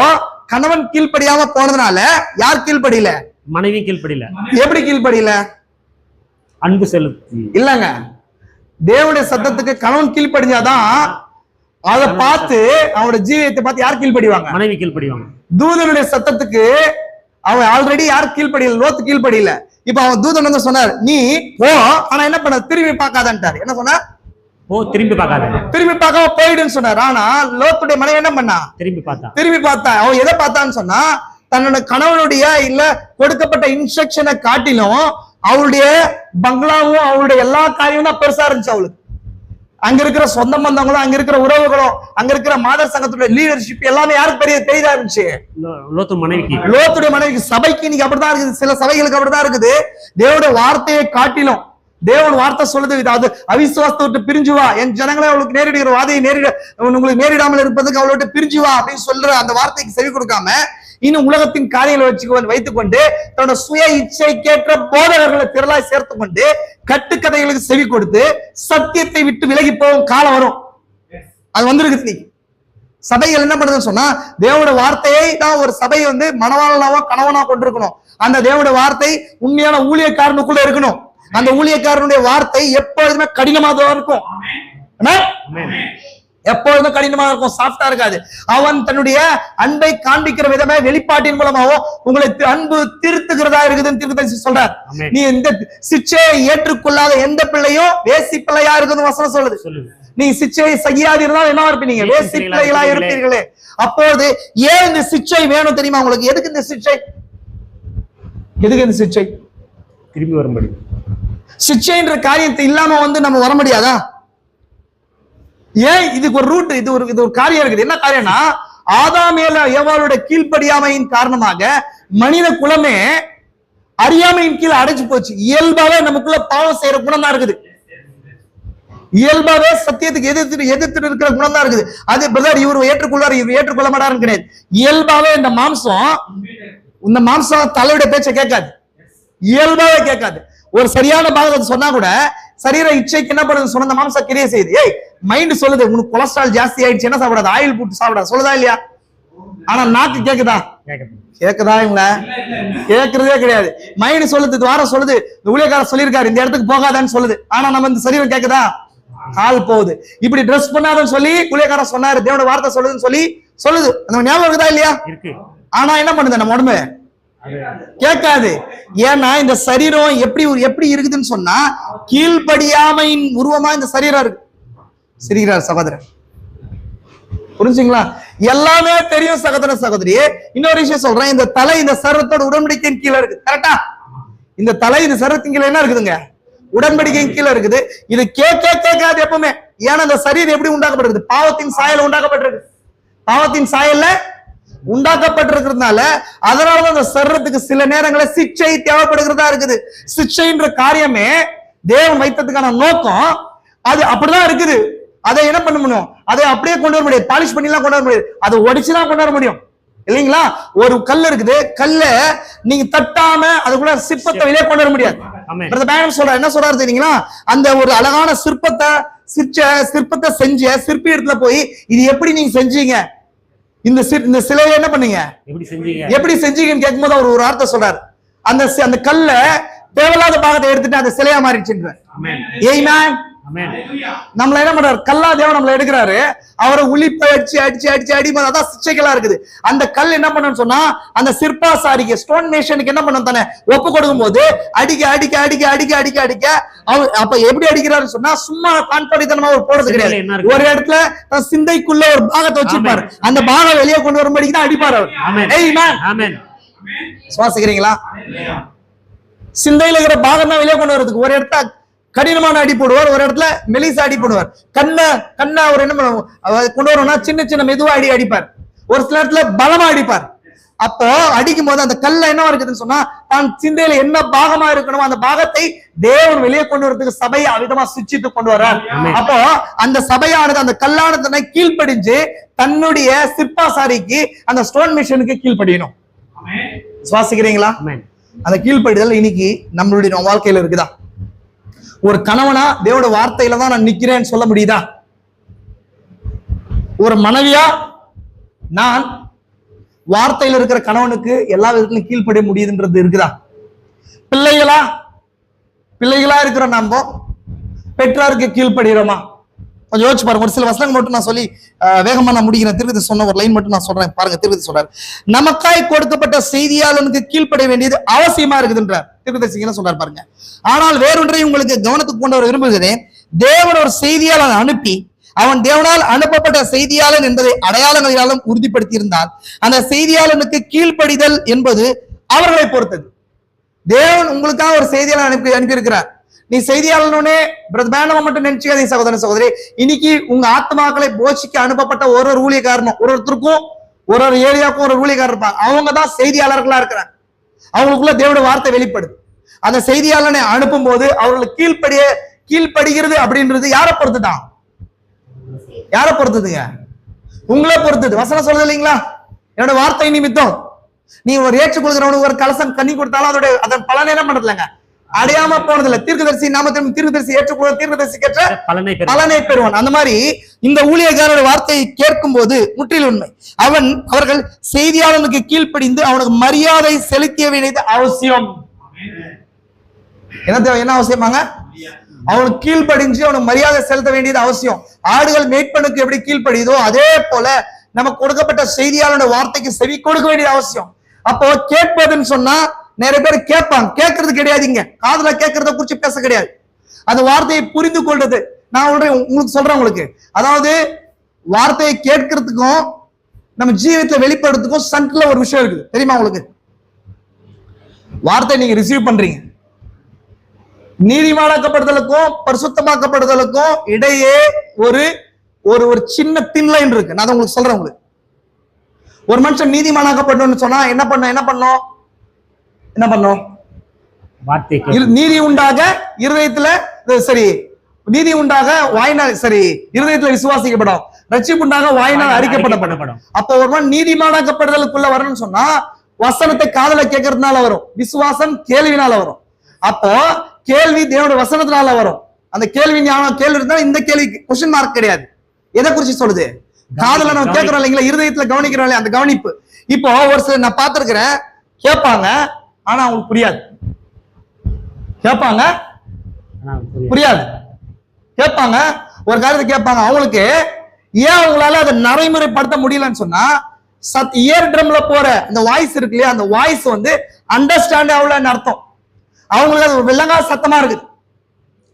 கணவன் கீழ்ப்படியாம போனதுனால யார் கீழ்ப்படியில? மனைவி கீழ்ப்படியில. எப்படி கீழ்ப்படியில? அன்பு செலுத்தி இல்லங்க. தேவனுடைய சத்தத்துக்கு கணவன் கீழ்ப்படிஞ்சாதான் அதை பார்த்து அவனோட ஜீவியத்தை பார்த்து யார் கீழ்ப்படிவாங்க? மனைவி கீழ்ப்படிவாங்க. தூதனுடைய சத்தத்துக்கு அவன் ஆல்ரெடி யார் கீழ்ப்படியில? லோத்து கீழ்ப்படியில. இப்ப அவன் தூதன் வந்து சொன்னார், நீ போ, ஆனா என்ன பண்ண? திரும்பி பார்க்காதான்ட்டாரு. என்ன சொன்னார்? ஓ, திரும்பி பார்க்காத, திரும்பி பார்க்காம போயிடுன்னு சொன்னார். ஆனா லோத்துடைய மனைவி என்ன பண்ணா? திரும்பி பார்த்தா. அவன் எதை பார்த்தான்னு சொன்னா, தன்னோட கணவனுடைய இல்ல கொடுக்கப்பட்ட இன்ஸ்ட்ரக்ஷனை காட்டிலும் அவளுடைய பங்களாவும் அவளுடைய எல்லா காரியமும் தான் பெருசா இருந்துச்சு அவளுக்கு. அங்க இருக்கிற சொந்த பந்தங்களும் அங்க இருக்கிற உறவுகளும் அங்க இருக்கிற மாதர் சங்கத்துடைய லீடர்ஷிப் எல்லாமே யாருக்கு பெரிதா இருந்துச்சு? லோத்துடைய மனைவிக்கு. சபைக்கு இன்னைக்கு அப்படிதான் இருக்குது. சில சபைகளுக்கு அப்படிதான் இருக்குது. தேவனுடைய வார்த்தையை காட்டிலும் தேவன் வார்த்தை சொல்லுது, அது அவிசுவாசத்தை விட்டு பிரிஞ்சு வா, என் ஜனங்களை அவளுக்கு நேரிடுகிற வாதையை உங்களுக்கு நேரிடாமல் இருப்பதுக்கு அவளோட பிரிஞ்சு வா அப்படின்னு சொல்ற அந்த வார்த்தைக்கு செவி கொடுக்காம இன்னும் உலகத்தின் காரியங்களை வைத்துக் கொண்டு தன்னோட சுய இச்சைக்கேற்ற போதகர்களை திரளாய் சேர்த்து கொண்டு கட்டுக்கதைகளுக்கு செவி கொடுத்து சத்தியத்தை விட்டு விலகி போகும் காலம் வரும். அது வந்திருக்கு. சபைகள் என்ன பண்ணுதுன்னு சொன்னா, தேவனுடைய வார்த்தையை தான் ஒரு சபை மனவாளனாவோ கணவனா கொண்டிருக்கணும். அந்த தேவனுடைய வார்த்தை உண்மையான ஊழியக்காரனுக்குள்ள இருக்கணும். அந்த ஊழியக்காரனுடைய வார்த்தை எப்பொழுதுமே கடினமாக இருக்கும். எப்பொழுதும் கடினமா இருக்கும், சாஃப்டா இருக்காது. அவன் தன்னுடைய அன்பை காண்பிக்கிற விதமே வெளிப்பாட்டின் மூலமாவோ உங்களை அன்பு திருத்துகிறதா இருக்குதுன்னு தீர்க்கதரிசி சொல்றார். நீ இந்த சிச்சையை ஏற்றுக்கொள்ளாத எந்த பிள்ளையும் வேசி பிள்ளையா இருக்குதுன்னு வசனம் சொல்லுது. நீ சிச்சையை செய்யாதிருந்தால் என்ன இருப்பீங்க? வேசி பிள்ளைகளா இருப்பீர்களே. அப்போது ஏன் இந்த சிச்சை வேணும் தெரியுமா உங்களுக்கு? எதுக்கு இந்த சிச்சை? எதுக்கு இந்த சிச்சை? திரும்பி வரும்படி. சிச்சைன்ற காரியத்தை இல்லாம நம்ம வர முடியாதா? ஏன்? இதுக்கு ஒரு ரூட், இது ஒரு காரியம் இருக்குது. என்ன காரியம்னா, ஆதாம் ஏவாளுடைய கீழ்ப்படியாமையின் காரணமாக மனித குலமே அறியாமையின் கீழ் அடைச்சு போச்சு. இயல்பாவே நமக்குள்ள பாவம் செய்யற குணம் தான் இருக்குது. இயல்பாவே சத்தியத்துக்கு எதிர்த்து இருக்கிற குணம் தான் இருக்குது. அது பிரதர் இவர் ஏற்றுக்கொள்வார், இவர் ஏற்றுக்கொள்ள மாட்டாருன்னு கிடையாது. இயல்பாவே இந்த மாம்சம் தலையுடைய பேச்சை கேட்காது. இயல்பாவே கேட்காது. ஒரு சரியான பாகத்தை சொன்னா கூட சரீர இச்சைக்கு என்ன பண்ணுது சொன்ன மாம்ச கிரியை செய்யுது. ஏய், மைண்ட் சொல்லுது உனக்கு கொலஸ்ட்ரால் ஜாஸ்தி ஆயிடுச்சு, என்ன சாப்பிடாது? ஆயில் போட்டு சாப்பிடாது சொல்லுதா இல்லையா? ஆனா நாக்கு கேக்குதா? கேக்குதா? இவங்கள கேக்குறதே கிடையாது. மைண்ட் சொல்லுது, வாரம் சொல்லுது, இந்த ஊழியக்காரர் சொல்லியிருக்காரு இந்த இடத்துக்கு போகாதான்னு சொல்லுது. ஆனா நம்ம இந்த சரீரம் கேக்குதா? கால் போகுது. இப்படி ட்ரெஸ் பண்ணாதன்னு சொல்லி ஊழியக்காரர் சொன்னாரு, தேவனோட வார்த்தை சொல்லுதுன்னு சொல்லுது. நம்ம ஞாபகம் இருக்குதா இல்லையா? ஆனா என்ன பண்ணுது நம்ம உடம்பு? கேட்காது. ஏன்னா இந்த சரீரம் எப்படி இருக்குதுன்னு சொன்னா கீழ்ப்படியாமையின் உருவமா இந்த சரீரம் இருக்கு. சிரிக்கிறார் சகோதரர், புரிஞ்சுங்களா? எல்லாமே தெரியும் சகோதர சகோதரி. இன்னொரு விஷயம் சொல்றேன், இந்த தலை இந்த சரீரத்தோட உடன்படிக்கையின் கீழே இருக்கு. கரெக்டா? இந்த தலை இந்த சரீரத்தின் கீழே என்ன இருக்குதுங்க? உடன்படிக்கையின் கீழே இருக்குது. இது கேட்காது எப்பவுமே. ஏன்னா இந்த சரீரம் எப்படி உண்டாக்கப்பட்டிருக்கு? பாவத்தின் சாயல உண்டாக்கப்பட்டிருக்கு. பாவத்தின் சாயல்ல உண்டாக்கப்பட்டிருக்கிறதுனால அதனாலதான் அந்த சரீரத்துக்கு சில நேரங்களில் சிக்ஷை தேவைப்படுகிறதா இருக்குது. சிக்ஷைன்ற காரியமே தேவன் வைத்ததுக்கான நோக்கம் அது அப்படிதான் இருக்குது. அதை என்ன பண்ண முடியும்? அதை அப்படியே கொண்டு வர முடியாது, பாலிஷ் பண்ணி எல்லாம் கொண்டு வர முடியாது. அதை ஒடிச்சுதான் கொண்டு வர முடியும் இல்லைங்களா? ஒரு கல் இருக்குது, கல்ல நீங்க தட்டாம அதுக்குள்ள சிற்பத்தை வெளியே கொண்டு வர முடியாது. என்ன சொல்றாரு தெரியுங்களா? அந்த ஒரு அழகான சிற்பத்தை செஞ்ச சிற்பி இடத்துல போய் இது எப்படி நீங்க செஞ்சீங்க, இந்த சிலையை என்ன பண்ணீங்க, எப்படி செஞ்சீங்கன்னு கேட்கும்போது அவர் ஒரு வார்த்தை சொல்றாரு. அந்த கல்ல தேவையில்லாத பாகத்தை எடுத்துட்டு அந்த சிலையா மாறிடுச்சுன்ற. ஆமென். நம்மள என்ன பண்றாரு? கல்லா தேவன் நம்மள எடுக்கிறாரு. அவரை உளிப்ப அடிச்சு அடிச்சு அடிச்சு அடிப்பது, அதான் சிச்சைகளா இருக்குது. அந்த கல் என்ன பண்ணணும்னு சொன்னா, அந்த சிற்பாசாரிக்கு ஸ்டோன் மேஷனுக்கு என்ன பண்ணணும் தானே ஒப்பு கொடுக்கும் போது அடிக்க அடிக்க அடிக்க அடிக்க அடிக்க அடிக்க அவர் அப்ப எப்படி அடிக்கிறாருன்னு சொன்னா, சும்மா கான்பாடித்தனமா ஒரு போடுறது கிடையாது. ஒரு இடத்துல தன் சிந்தைக்குள்ள ஒரு பாகத்தை வச்சிருப்பாரு. அந்த பாகம் வெளியே கொண்டு வரும்படிக்கு தான் அடிப்பாரு அவர். ஆமென். சுவாசிக்கிறீங்களா? சிந்தையில இருக்கிற பாகம் தான் வெளியே கொண்டு வரதுக்கு. ஒரு இடத்துல கடினமான அடி போடுவார், ஒரு இடத்துல மெலிசா அடி போடுவார். கண்ணை அவர் என்ன கொண்டு வரணும்னா சின்ன சின்ன மெதுவா அடிப்பார். ஒரு சில இடத்துல பலமா அடிப்பார். அப்போ அடிக்கும் போது அந்த கல்ல என்ன இருக்குதுன்னு சொன்னா, தான் சிந்தையில என்ன பாகமா இருக்கணுமோ அந்த பாகத்தை தேவன் வெளியே கொண்டு வரதுக்கு சபையை அவிதமா சுச்சிட்டு கொண்டு வர்றார். அப்போ அந்த சபையானது, அந்த கல்லானது கீழ்ப்படிஞ்சு தன்னுடைய சிற்பாசாரிக்கு, அந்த ஸ்டோன் மிஷனுக்கு கீழ்ப்படியணும். சுவாசிக்கிறீங்களா? அந்த கீழ்ப்படிதல் இன்னைக்கு நம்மளுடைய வாழ்க்கையில இருக்குதா? ஒரு கணவனா தேவனுடைய வார்த்தையில தான் நான் நிக்கிறேன்னு சொல்ல முடியுதா? ஒரு மனைவியா நான் வார்த்தையில இருக்கிற கணவனுக்கு எல்லா விதத்திலும் கீழ்ப்படிய முடியுதுன்றது இருக்குதா? பிள்ளைகளா இருக்கிற நம்ம பெற்றாருக்கு கீழ்ப்படுகிறோமா? கொஞ்சம் யோசிச்சு பாருங்க. ஒரு சில வசனங்கள் மட்டும் நான் சொல்லி வேகமா நான் முடிக்கிறேன். திருப்பதி சொன்ன ஒரு லைன் மட்டும் நான் சொல்றேன் பாருங்க. திருப்பதி சொல்றாரு, நமக்காய் கொடுக்கப்பட்ட செய்தியாளனுக்கு கீழ்ப்படிய வேண்டியது அவசியமா இருக்குதுன்றார். திருப்பதி சொல்றாரு பாருங்க. ஆனால் வேறொன்றை உங்களுக்கு கவனத்துக்கு கொண்டு வர விரும்புகிறேன். தேவன் ஒரு செய்தியாளன் அனுப்பி அவன் தேவனால் அனுப்பப்பட்ட செய்தியாளன் என்பதை அடையாளங்களாலும் உறுதிப்படுத்தி இருந்தால் அந்த செய்தியாளனுக்கு கீழ்ப்படிதல் என்பது அவர்களை பொறுத்தது. தேவன் உங்களுக்காக ஒரு செய்தியாளன் அனுப்பி இருக்கிறார். நீ செய்தியாளனே பிரதானமா மட்டும் நினைச்சுக்காதீங்க சகோதரன் சகோதரி. இன்னைக்கு உங்க ஆத்மாக்களை போஷிக்க அனுப்பப்பட்ட ஒரு ஊழியக்காரனும், ஒருத்தருக்கும் ஒரு ஏரியாவுக்கும் ஒரு ஊழியக்காரர் இருப்பாங்க. அவங்க தான் செய்தியாளர்களா இருக்கிறாங்க. அவங்களுக்குள்ள தேவனுடைய வார்த்தை வெளிப்படுது. அந்த செய்தியாளனை அனுப்பும் போது அவர்களுக்கு கீழ்ப்படுகிறது அப்படின்றது யாரை பொறுத்துதான்? யாரை பொறுத்ததுங்க? உங்களை பொறுத்தது. வசனம் சொல்றது இல்லைங்களா? என்னோட வார்த்தை நிமித்தம் நீ ஒரு ஏற்றுக்கொள்கிறவனுக்கு ஒரு கலசம் கண்ணி கொடுத்தாலும் அதன் பலனை என்ன பண்றதுலங்க அடையாம போனதில்லை. தீர்க்கதரிசி நாமத்திலும் தீர்க்கதரிசி ஏற்றுக்கொள்ள தீர்க்கதரிசி கேட்ட பலனை பெறுவான். அந்த மாதிரி இந்த ஊழியக்காரருடைய வார்த்தையை கேட்கும் போது முற்றிலும் உண்மை. அவர்கள் செய்தியாளனுக்கு கீழ்ப்படிந்து அவனுக்கு மரியாதை செலுத்திய வேண்டியது அவசியம். என்ன அவசியமாங்க? அவனுக்கு கீழ்ப்படிஞ்சு அவனுக்கு மரியாதை செலுத்த வேண்டியது அவசியம். ஆடுகள் மேய்ப்பனுக்கு எப்படி கீழ்ப்படியுதோ அதே போல நமக்கு கொடுக்கப்பட்ட செய்தியாளனுடைய வார்த்தைக்கு செவி கொடுக்க வேண்டியது அவசியம். அப்போ கேட்பதுன்னு சொன்னா நிறைய பேர் கேட்பாங்க, கேட்கறது கிடையாதுங்க. காதுல கேட்கறத குறிச்சு பேச கிடையாது. அந்த வார்த்தையை புரிந்து கொள்றது. நான் உங்களுக்கு சொல்றேன் உங்களுக்கு, அதாவது வார்த்தையை கேட்கறதுக்கும் நம்ம ஜீவிதத்தை வெளிப்படுறதுக்கும் சென்டர்ல ஒரு விஷயம் இருக்குது. தெரியுமா உங்களுக்கு? வார்த்தை நீங்க ரிசீவ் பண்றீங்க. நீதிமானாக்கப்படுதலுக்கும் பரிசுத்தமாக்கப்படுதலுக்கும் இடையே ஒரு ஒரு சின்ன தின் லைன் இருக்கு. நான் உங்களுக்கு சொல்றேன். உங்களுக்கு ஒரு மனுஷன் நீதிமானாக்கப்படணும்னு சொன்னா என்ன பண்ணும்? நீதி உண்டாக இருதயத்துல நீதி உண்டாக வாயினால் இருதயத்துல விசுவாசிக்கப்படும், ரட்சிப்பு உண்டாக வாயினால் அறிக்கப்படப்படும். அப்போ ஒரு நீதிமானாக்கப்படுதலுக்குள்ள வரணும்னு சொன்னா வசனத்தை காதுல கேட்கறதுனால வரும், விசுவாசம் கேள்வினால வரும். அப்போ கேள்வி தேவனுடைய வசனத்தினால வரும். அந்த கேள்வி கேள்வி இருந்தா இந்த கேள்விக்கு கொஸ்டின் மார்க் கிடையாது. எதை குறிச்சு சொல்லுது? காதுல நம்ம கேட்கிறோம் இல்லைங்களா, இருதயத்துல கவனிக்கிறோம் இல்லையா, அந்த கவனிப்பு. இப்போ ஒரு சில நான் பார்த்திருக்கிறேன், கேட்பாங்க ஆனா அவங்களுக்கு புரியாது. கேட்பாங்க புரியாது. கேட்பாங்க ஒரு காரியத்தை கேட்பாங்க, அவங்களுக்கு ஏன் அவங்களால அதை நடைமுறைப்படுத்த முடியலன்னு சொன்னா இயர் ட்ரம்ல போற அந்த வாய்ஸ் இருக்கு இல்லையா, அந்த வாய்ஸ் அண்டர்ஸ்டாண்ட் ஆகலன்னு அர்த்தம். அவங்களுக்கு அது விளங்காத சத்தமா இருக்குது.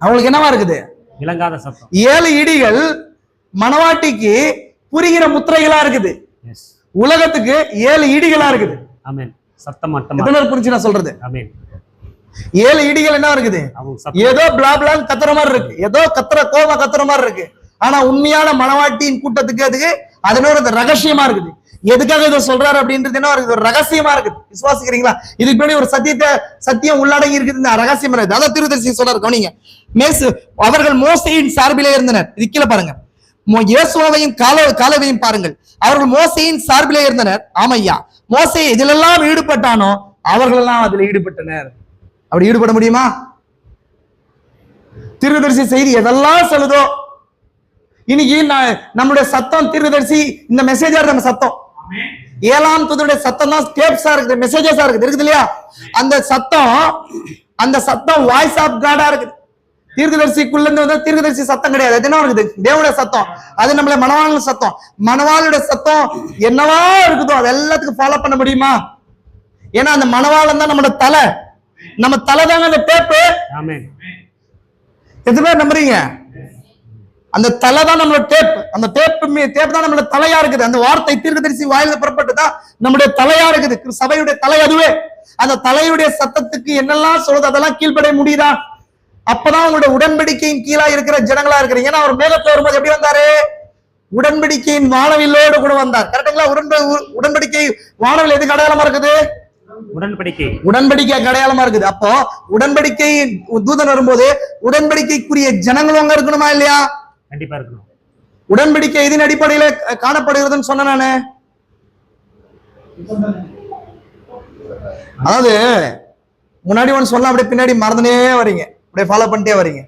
அவங்களுக்கு என்னவா இருக்குது? விளங்காத சத்தம். 7 இடிகள் மணவாட்டிக்கு புரிகிற முத்திரைகளா இருக்குது. உலகத்துக்கு 7 இடிகளா இருக்குது. ஆமென். சத்தம் மட்டும் புரிஞ்சு நான் சொல்றது. ஆமென். 7 இடிகள் என்ன இருக்குது? ஏதோ பிளாப்லான்னு கத்துற மாதிரி இருக்கு, ஏதோ கோபம் கத்துற மாதிரி இருக்கு. ஆனா உண்மையான மணவாட்டியின் கூட்டத்துக்கு அதுக்கு அதனோட ரகசியமா இருக்குது. எதுக்காக இதை சொல்றாரு அப்படின்றது என்ன இருக்குது? ஒரு ரகசியமா இருக்குது. விசுவாசிக்கிறீங்களா? இதுக்கு பின்னாடி ஒரு சத்தியம் உள்ளடங்கி இருக்குது. இந்த ரகசியம் இருக்குது. அதான் தீர்க்கதரிசி சொல்றாரு. கவனிங்க. அவர்கள் மோசேயின் சார்பிலே இருந்தனர். இது கீழே பாருங்க. இயேசுவையும் காலேவையும் பாருங்கள். அவர்கள் மோசேயின் சார்பிலே இருந்தனர். ஆமையா, மோசே இதிலெல்லாம் ஈடுபட்டானோ அவர்கள் எல்லாம் அதுல ஈடுபட்டனர். அப்படி ஈடுபட முடியுமா? தீர்க்கதரிசி செய்தி எதெல்லாம் சொல்லுதோ, இன்னைக்கு நம்முடைய சத்தம் தீர்க்கதரிசி இந்த மெசேஜா நம்ம சத்தம் 7ஆம் தூதனுடைய சத்தம் தான் ஸ்டேப்ஸா இருக்குது, மெசேஜஸா இருக்குது இல்லையா? அந்த சத்தம் வாய்ஸ் ஆஃப் காடா இருக்குது. தீர்க்கதரிசிக்குள்ள இருந்து வந்தா தீர்க்கதரிசி சத்தம் கிடையாது. அது என்ன இருக்குது? தேவனுடைய சத்தம். அது நம்மள மணவாளன் சத்தம். மணவாளுடைய சத்தம் என்னவா இருக்குதோ அது எல்லாத்துக்கும் ஃபாலோ பண்ண முடியுமா? ஏன்னா அந்த மணவாளன் தான் நம்மளோட தலை. நம்ம தலை தாங்க அந்த டேப்பு. ஆமென். எத்தனை பேர் நம்புறீங்க? அந்த தலை தான் நம்மளோட டேப். அந்த டேப் தான் நம்மளோட தலையா இருக்குது. அந்த வார்த்தை தீர்க்கதரிசி வாயில புறப்பட்டுதான் நம்முடைய தலையா இருக்குது. சபையுடைய தலை அதுவே. அந்த தலையுடைய சத்தத்துக்கு என்னெல்லாம் சொல்றது அதெல்லாம் கீழ்ப்படைய முடியுதா? அப்பதான் உங்களுடைய உடன்படிக்கையின் கீழா இருக்கிற ஜனங்களா இருக்கிறீங்க. ஏன்னா அவர் மேகத்துல வரும்போது எப்படி வந்தாரு? உடன்படிக்கையின் வானவில்லோடு கூட வந்தார். கரெக்டுங்களா? உடன்படிக்கை வானவில் எதுக்கு அடையாளமா இருக்குது? உடன்படிக்கை அடையாளமா இருக்குது. அப்போ உடன்படிக்கை தூதன் வரும்போது உடன்படிக்கைக்குரிய ஜனங்களும் அங்க இருக்கணுமா இல்லையா? கண்டிப்பா இருக்கணும். உடன்படிக்கை இதன் அடிப்படையில காணப்படுகிறதுன்னு சொன்ன நானு. அதாவது முன்னாடி ஒன்று சொன்னா அப்படியே பின்னாடி மறந்துனே வரீங்க, அப்படியே ஃபாலோ பண்ணிட்டே வரீங்க.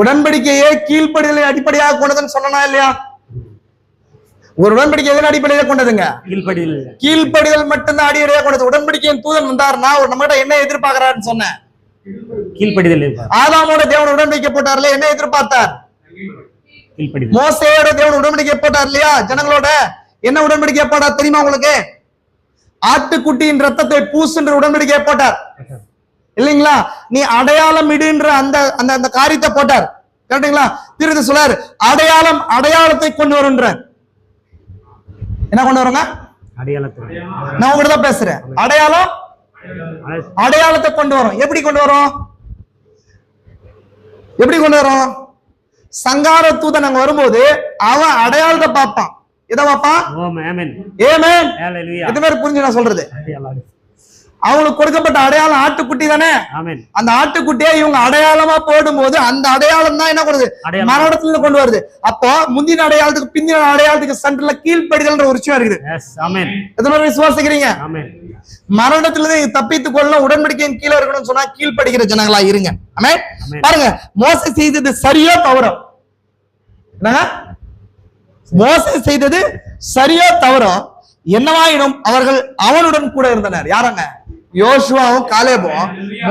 உடன்படிக்கையே கீழ்ப்படிதலை அடிப்படையாக கொண்டதுன்னு சொன்னா இல்லையா? ஒரு உடன்படிக்கை எதன் அடிப்படையில கொண்டதுங்க? கீழ்ப்படிதல் மட்டும்தான் அடிப்படையாக கொண்டது. உடன்படிக்கையின் தூதன் வந்தாருன்னா ஒரு நம்மகிட்ட என்ன எதிர்பார்க்கிறாருன்னு சொன்னேன்? கீழ்ப்படிதல். ஆதாமோட தேவன் உடன்படிக்கை போட்டார்ல, என்ன எதிர்பார்த்தார்? மோசேயோட தேவன் உடன்படிக்கை போட்டார் இல்லையா ஜனங்களோட? என்ன உடன்படிக்கை போட்டார் தெரியுமா உங்களுக்கு? ஆட்டுக்குட்டியின் ரத்தத்தை பூசுன்ற உடன்படிக்கை போட்டார் இல்லைங்களா? நீ அடையாளம் இடுன்ற அந்த அந்த காரியத்தை போட்டார். கரெக்டுங்களா? திருது சொல்லார் அடையாளத்தை கொண்டு வருன்ற. என்ன கொண்டு வருங்க? நான் உங்ககிட்ட தான் பேசுறேன். அடையாளத்தை கொண்டு வரும். எப்படி கொண்டு வரும்? சங்கார தூதன் அங்க வரும்போது அவன் அடையாளத்தை பார்ப்பான். எதை பார்ப்பான்? எத்தனை பேர் புரிஞ்சு நான் சொல்றது? அவங்களுக்கு கொடுக்கப்பட்ட அடையாளம் ஆட்டுக்குட்டி தானே. அந்த ஆட்டுக்குட்டியை இவங்க அடையாளமா போடும்போது அந்த அடையாளம் தான் என்ன பண்ணுது? மரணத்துல கொண்டு வருது. அப்போ முந்தின அடையாளத்துக்கு பிந்தின அடையாளத்துக்கு சென்டர்ல கீழ்ப்படிதல் ஒரு விஷயம் இருக்குது. எத்தனை பேர் விசுவாசிக்கிறீங்க? மரணத்துல தப்பித்துக் கொள்ள உடன்படிக்கையின் கீழே இருக்கணும்னு சொன்னா கீழ்ப்படுகிற ஜனங்களா இருங்க. பாருங்க, மோசே செய்தது சரியோ தவறோ? மோசே செய்தது சரியோ தவறோ? என்னவாயினும் அவர்கள் அவனுடன் கூட இருந்தனர். யாரங்க? யோசுவாவும் காலேபும்.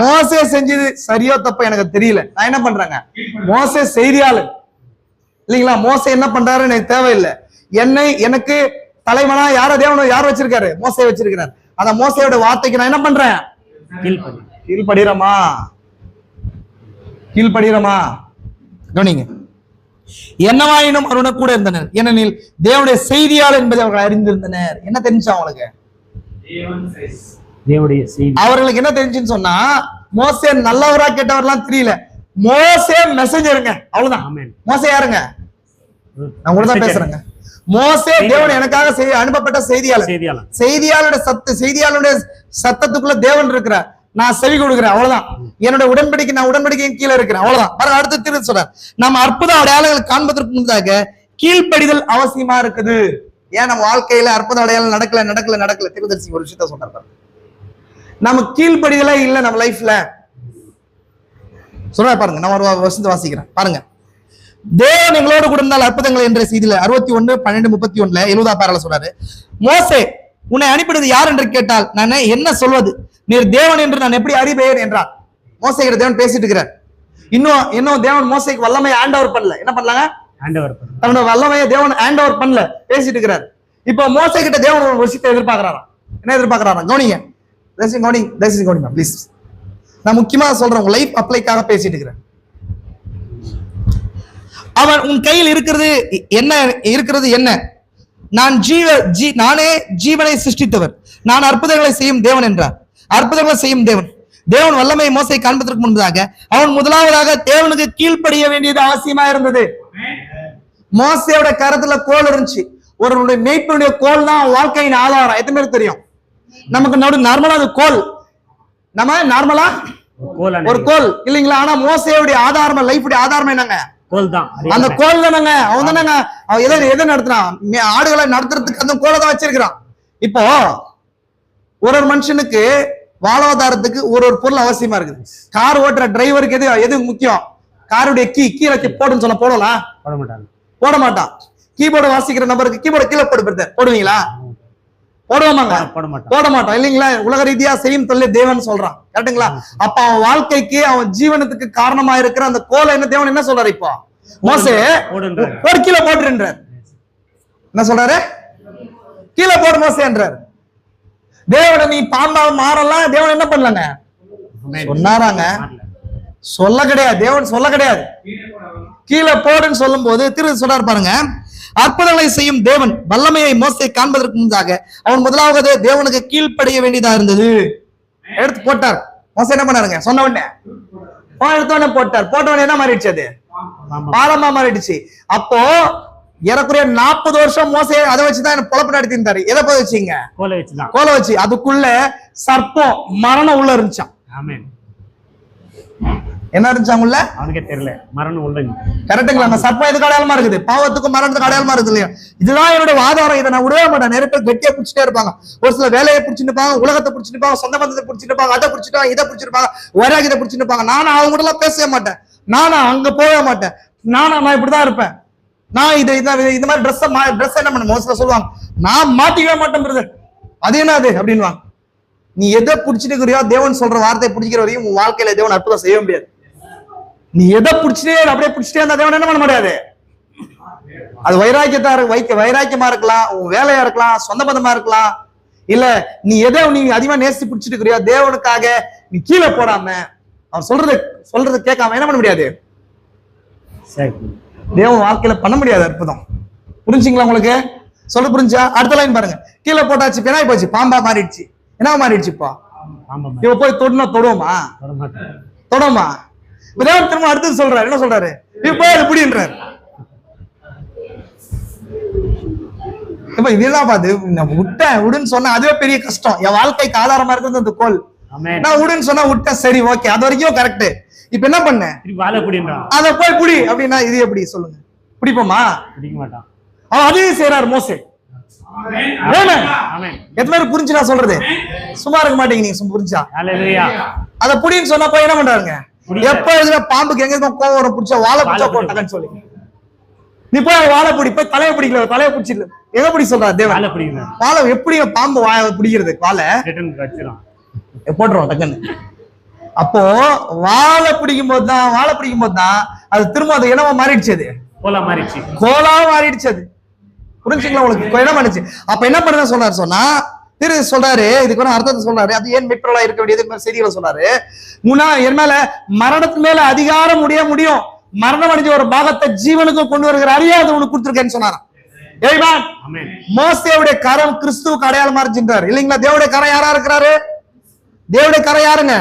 மோசே செஞ்சது சரியோ தப்போ எனக்கு தெரியல. நான் என்ன பண்றேங்க? மோசே செய்தியாளர் இல்லைங்களா? மோசே என்ன பண்றாரு எனக்கு தேவையில்லை. எனக்கு தலைவனா யார் வச்சிருக்காரு? மோசே வச்சிருக்கிறார். அந்த மோசையோட வார்த்தைக்கு நான் என்ன பண்றேன்? கீழ்படுகிறோமா? கவனிங்க. என்னவாயினும் அவருடன் கூட இருந்தனர், ஏனெனில் தேவனுடைய செய்தியாளர் என்பதை அவர்கள் அறிந்திருந்தனர். என்ன தெரிஞ்சு அவங்களுக்கு? அவர்களுக்கு என்ன தெரிஞ்சுன்னு சொன்னா, மோசே நல்லவரா கெட்டவர்லாம் தெரியல. மோசே மெசஞ்சருங்க, அவ்வளவுதான். மோசே யாருங்க? நான் கூட தான் பேசுறேங்க. மோசே தேவன் எனக்காக அனுப்பப்பட்ட செய்தியாளருடைய சத்தத்துக்குள்ள தேவன் இருக்கிறார். நான் செவி கொடுக்கிறேன், அவ்வளவுதான். என்னோட உடன்படிக்கை, நான் உடன்படிக்கையின் கீழே இருக்கிறேன், அவ்வளவுதான். பாருங்க, அடுத்த திரும்ப சொல்ற, நம்ம அற்புத அடையாளங்கள் காண்பதற்கு முன்னதாக கீழ்ப்படிதல் அவசியமா இருக்குது. ஏன் நம்ம வாழ்க்கையில அற்புத அடையாளம் நடக்கல திருதர்சி ஒரு விஷயத்த சொல்றாரு. நம்ம கீழ்ப்படிதலே இல்லை நம்ம லைஃப்ல. சொல்ற பாருங்க, நான் ஒரு வசனத்தை வாசிக்கிறேன் பாருங்க. தேவன் எங்களோடு கூட இருந்தால் அற்புதங்கள் என்ற செய்தியில 61:12-31 70 பேரால சொல்றாரு, மோசே உன்னை அனுப்பினது யார் என்று கேட்டால் நான் என்ன சொல்வது? நீர் தேவன் என்று நான் எப்படி அறிவேன் என்றார். மோசே கிட்ட தேவன் பேசிட்டு இருக்கிறார். இன்னும் தேவன் மோசைக்கு வல்லமையை ஹேண்ட் ஓவர் பண்ணல. என்ன பண்ணலாங்க? தன்னோட வல்லமையை தேவன் ஹேண்ட் ஓவர் பண்ணல, பேசிட்டு இருக்கிறார். இப்போ மோசே கிட்ட தேவன் ஒரு விஷயத்தை எதிர்பார்க்கிறாராம். என்ன எதிர்பார்க்கிறாராம்? கவனிங்க, ப்ளீஸ். நான் முக்கியமா சொல்றேன், உங்க லைஃப் அப்ளைக்காக பேசிட்டு இருக்கிறேன். அவன் உன் கையில் இருக்கிறது என்ன? நானே ஜீவனை சிருஷ்டித்தவர், நான் அற்புதங்களை செய்யும் தேவன் என்றார். அற்புதங்களை செய்யும் தேவன் வல்லமை மோசை காண்பதற்கு முன்பதாக அவன் முதலாவதாக தேவனுக்கு கீழ்ப்படிய வேண்டியது அவசியமா இருந்தது. மோசையோட கரத்துல கோல் இருந்துச்சு. ஒரு மேய்ப்பனுடைய கோல் தான் வாழ்க்கையின் ஆதாரம். எத்தனை பேருக்கு தெரியும்? நமக்கு நார்மலா அது கோல், நம்ம நார்மலா ஒரு கோல் இல்லைங்களா? ஆனா மோசையோடைய ஆதாரம், லைஃபுடைய ஆதாரம் என்னங்க? அந்த கோல் தானங்க. அவன் தானங்க எதை நடத்துறான்? ஆடுகளை நடத்துறதுக்கு அந்த கோலை தான் வச்சிருக்கிறான். இப்போ ஒரு மனுஷனுக்கு வாழ்வாதாரத்துக்கு ஒரு பொருள் அவசியமா இருக்குது. கார் ஓட்டுற டிரைவருக்கு எது முக்கியம்? காருடைய கீழே போடுன்னு சொன்ன போட மாட்டான். கீபோர்டு வாசிக்கிற நபருக்கு கீபோர்டு கீழே போடுவீங்களா? போடுவோமாங்க? போட மாட்டோம். போட மாட்டோம் இல்லைங்களா? உலக ரீதியா செய்யும் தொல்லை தேவன் சொல்றான், கரெக்டுங்களா? அப்ப அவன் வாழ்க்கைக்கு அவன் ஜீவனத்துக்கு காரணமா இருக்கிற அந்த கோலை என்ன தேவன் என்ன சொல்றாரு? இப்போ மோசே ஒரு கீழே போட்டுன்றார். என்ன சொல்றாரு? கீழே போடு மோசேன்றார். தேவனை நீ பாம்பா மாறலாம், தேவன் என்ன பண்ணலாங்க சொன்னாராங்க? சொல்ல கிடையாது, தேவன் சொல்ல கிடையாது. கீழே போடுன்னு சொல்லும் போது திரு சொல்றாரு பாருங்க, அற்புதங்களை செய்யும் தேவன் வல்லமையை மோசே காண்பதற்கு முன்பாக அவன் முதலாவது தேவனுக்கு கீழ்ப்படைய வேண்டியதா இருந்தது. எடுத்து போட்டார். மோசே என்ன பண்ணாருங்க? சொன்ன உடனே எடுத்தோடனே போட்டார். போட்டவனே என்ன மாறிடுச்சு? அது பாலமா மாறிடுச்சு. அப்போ ஏறக்குறைய 40 வருஷம் மோசே அதை வச்சுதான் பொழப்பு நடத்தி இருந்தாரு. எதை போய் வச்சீங்க? கோலை வச்சு. அதுக்குள்ள சர்ப்பம் மரணம் உள்ள இருந்துச்சான். என்ன இருந்துச்சாங்குள்ள? அவனுக்கே தெரியல, மரணம் உள்ள. கரெக்டுங்களா? அந்த சர்ப்பம் எதுக்கு அடையாளமா இருக்குது? பாவத்துக்கும் மரணத்துக்கு அடையாளமா இருக்குது இல்லையா? இதுதான் என்னோட வாதாரம். இதை நான் விடவே மாட்டேன். நிறைய பேர் கெட்டியா பிடிச்சிட்டே இருப்பாங்க. ஒரு சில வேலையை பிடிச்சிருப்பாங்க, உலகத்தை பிடிச்சிருப்பாங்க, சொந்த பந்தத்தை பிடிச்சிருப்பாங்க, அதை பிடிச்சிருப்பாங்க, இதை பிடிச்சிருப்பாங்க, வைராகியத்தை பிடிச்சிருப்பாங்க. நானும் அவங்க கூட எல்லாம் பேசவே மாட்டேன். நானும் அங்க போகவே மாட்டேன். நான் இப்படிதான் இருப்பேன். நான் இந்த மாதிரி ட்ரெஸ் என்ன பண்ண மோஸ்ட்ல சொல்லுவாங்க, நான் மாத்திக்கவே மாட்டேன் பிரதர். அது என்ன அது அப்படின்வாங்க. நீ எதை பிடிச்சிட்டு தேவன் சொல்ற வார்த்தையை பிடிக்கிற வரையும் உன் வாழ்க்கையில தேவன் அற்புதம் செய்ய முடியாது. நீ எதை பிடிச்சிட்டே அப்படியே பிடிச்சிட்டே இருந்தா தேவன் என்ன பண்ண முடியாது. அது வைராக்கியமா இருக்கலாம், உன் வேலையா இருக்கலாம், சொந்த பந்தமா இருக்கலாம். இல்ல நீ எதை நீ அதிகமா நேசி பிடிச்சிட்டு இருக்கிறியோ தேவனுக்காக நீ கீழே போடாம அவன் சொல்றது கேட்காம என்ன பண்ண முடியாது. தேவன் வாழ்க்கையில பண்ண முடியாது அற்புதம். புரிஞ்சுங்களா உங்களுக்கு? சொல்ல புரிஞ்சா? அடுத்த லைன் பாருங்க. கீழே போட்டாச்சு, பெனாய் போச்சு, பாம்பா மாறிடுச்சு. என்ன மாறிடுச்சுப்பா? இவ போய் தொடுவோமா? தொடுவோமா? தேவன் திரும்ப அடுத்து சொல்றாரு. என்ன சொல்றாரு? இப்ப இப்படின்றாரு. இப்ப இதெல்லாம் பார்த்து விடுன்னு சொன்னா அதுவே பெரிய கஷ்டம். என் வாழ்க்கைக்கு ஆதாரமா இருக்கிறது அந்த கோல். நான் விடுன்னு சொன்னா விட்டேன், சரி ஓகே, அது வரைக்கும் கரெக்ட். இப்ப என்ன பண்ண? அத போய் புடி அப்படின்னா இது எப்படி சொல்லுங்க? பிடிப்போமா? பிடிக்க மாட்டான். அவன் அதையும் செய்யறாரு மோசே. எத்தனை பேர் புரிஞ்சு நான் சொல்றது? சும்மா இருக்க மாட்டீங்க நீங்க. புரிஞ்சா அத புடின்னு சொன்னா போய் என்ன பண்றாருங்க? எப்ப பாம்புக்கு எங்க கோவம் வரும்? பிடிச்சா வாழை பிடிச்சா போட்டாங்கன்னு சொல்லி நீ போய் வாழை பிடி. போய் தலையை பிடிக்கல, தலையை பிடிச்சிடல. எங்க பிடி சொல்றாரு தேவன்? வாழை எப்படி பாம்பு பிடிக்கிறது? வாழை போட்டுருவோம் டக்குன்னு. அப்போ வாழை பிடிக்கும் போதுதான் அது திரும்ப அது என்னவா மாறிடுச்சு? அது கோலா மாறிடுச்சு. அது புரிஞ்சுங்களா உங்களுக்கு? என்ன பண்ணுச்சு? அப்ப என்ன பண்ண சொல்றாரு சொன்னா திரு சொல்றாரு, இதுக்கு ஒரு அர்த்தத்தை சொல்றாரு. அது ஏன் மெட்ரோலா இருக்க வேண்டியது செய்திகளை சொல்றாரு. என் மேல மரணத்து மேல அதிகாரம் முடியும், மரணம் அடைஞ்ச ஒரு பாகத்தை ஜீவனுக்கு கொண்டு வருகிற அறியாது உனக்கு கொடுத்துருக்கேன்னு சொன்னாராம். மோசேவுடைய கரம் கிறிஸ்துவுக்கு அடையாளமா இருந்துட்டாரு இல்லைங்களா? தேவனுடைய கரம் யாரா இருக்கிறாரு? தேவனுடைய கரம் யாருங்க?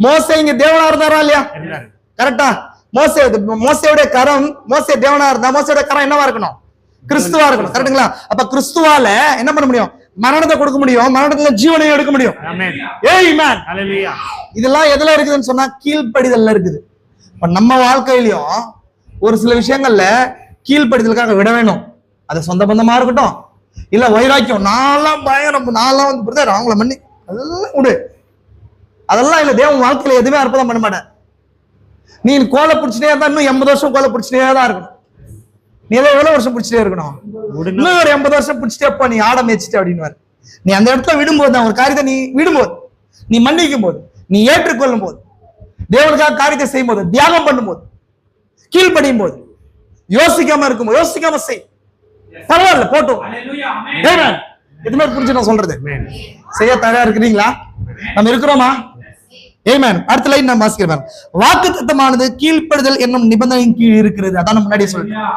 மோசே இங்க தேவனா இருந்தாரா இல்லையா? கரெக்டா? மோசேவுடைய கரம், மோசே தேவனா இருந்தா மோசேவுடைய கரம் என்னவா இருக்கணும்? கிறிஸ்துவா இருக்கணும். கரெக்டுங்களா? அப்ப கிறிஸ்துவால என்ன பண்ண முடியும்? மரணத்தை கொடுக்க முடியும், மரணத்துல ஜீவனையும் எடுக்க முடியும். இதெல்லாம் எதுல இருக்குதுன்னு சொன்னா கீழ்ப்படிதல்ல இருக்குது. இப்ப நம்ம வாழ்க்கையிலயும் ஒரு சில விஷயங்கள்ல கீழ்ப்படிதலுக்காக விட வேணும். அது சொந்த பந்தமா இருக்கட்டும், இல்ல வைராக்கியம். நான்லாம் பயங்கரம், நான்லாம் பிரதர் அவங்கள மன்னி அதெல்லாம் விடு. அதெல்லாம் இல்ல. தேவன் வாழ்க்கையில எதுவுமே அற்புதம் பண்ண மாட்டேன். நீ கோலை பிடிச்சிட்டே இருந்தா இன்னும் 80 வருஷம் கோலை பிடிச்சிட்டே தான் இருக்கணும். நீ எவ்வளவு வருஷம் பிடிச்சிட்டே இருக்கணும்? இன்னும் ஒரு 80 வருஷம் பிடிச்சிட்டே போ, நீ ஆட மேய்ச்சிட்டு அப்படின்னு. நீ அந்த இடத்துல விடும்போது ஒரு காரியத்தை நீ விடும்போது, நீ மன்னிக்கும் போது, நீ ஏற்றுக்கொள்ளும் போது, தேவனுக்காக காரியத்தை செய்யும் போது, தியாகம் பண்ணும் போது, கீழ்படியும் போது, யோசிக்காம இருக்கும்போது, யோசிக்காம செய். பரவாயில்ல போட்டோம். எதுவுமே புரிஞ்சு நான் சொல்றது. செய்ய தயாரா இருக்கிறீங்களா? நம்ம இருக்கிறோமா? ஆமென். அடுத்த லைன் நான் வாசிக்கிறேன். வாக்குத்தத்தமானது கீழ்ப்படுதல் என்னும் நிபந்தனையின் கீழ் இருக்கிறது. அதான் நான் முன்னாடியே சொல்லிட்டேன்.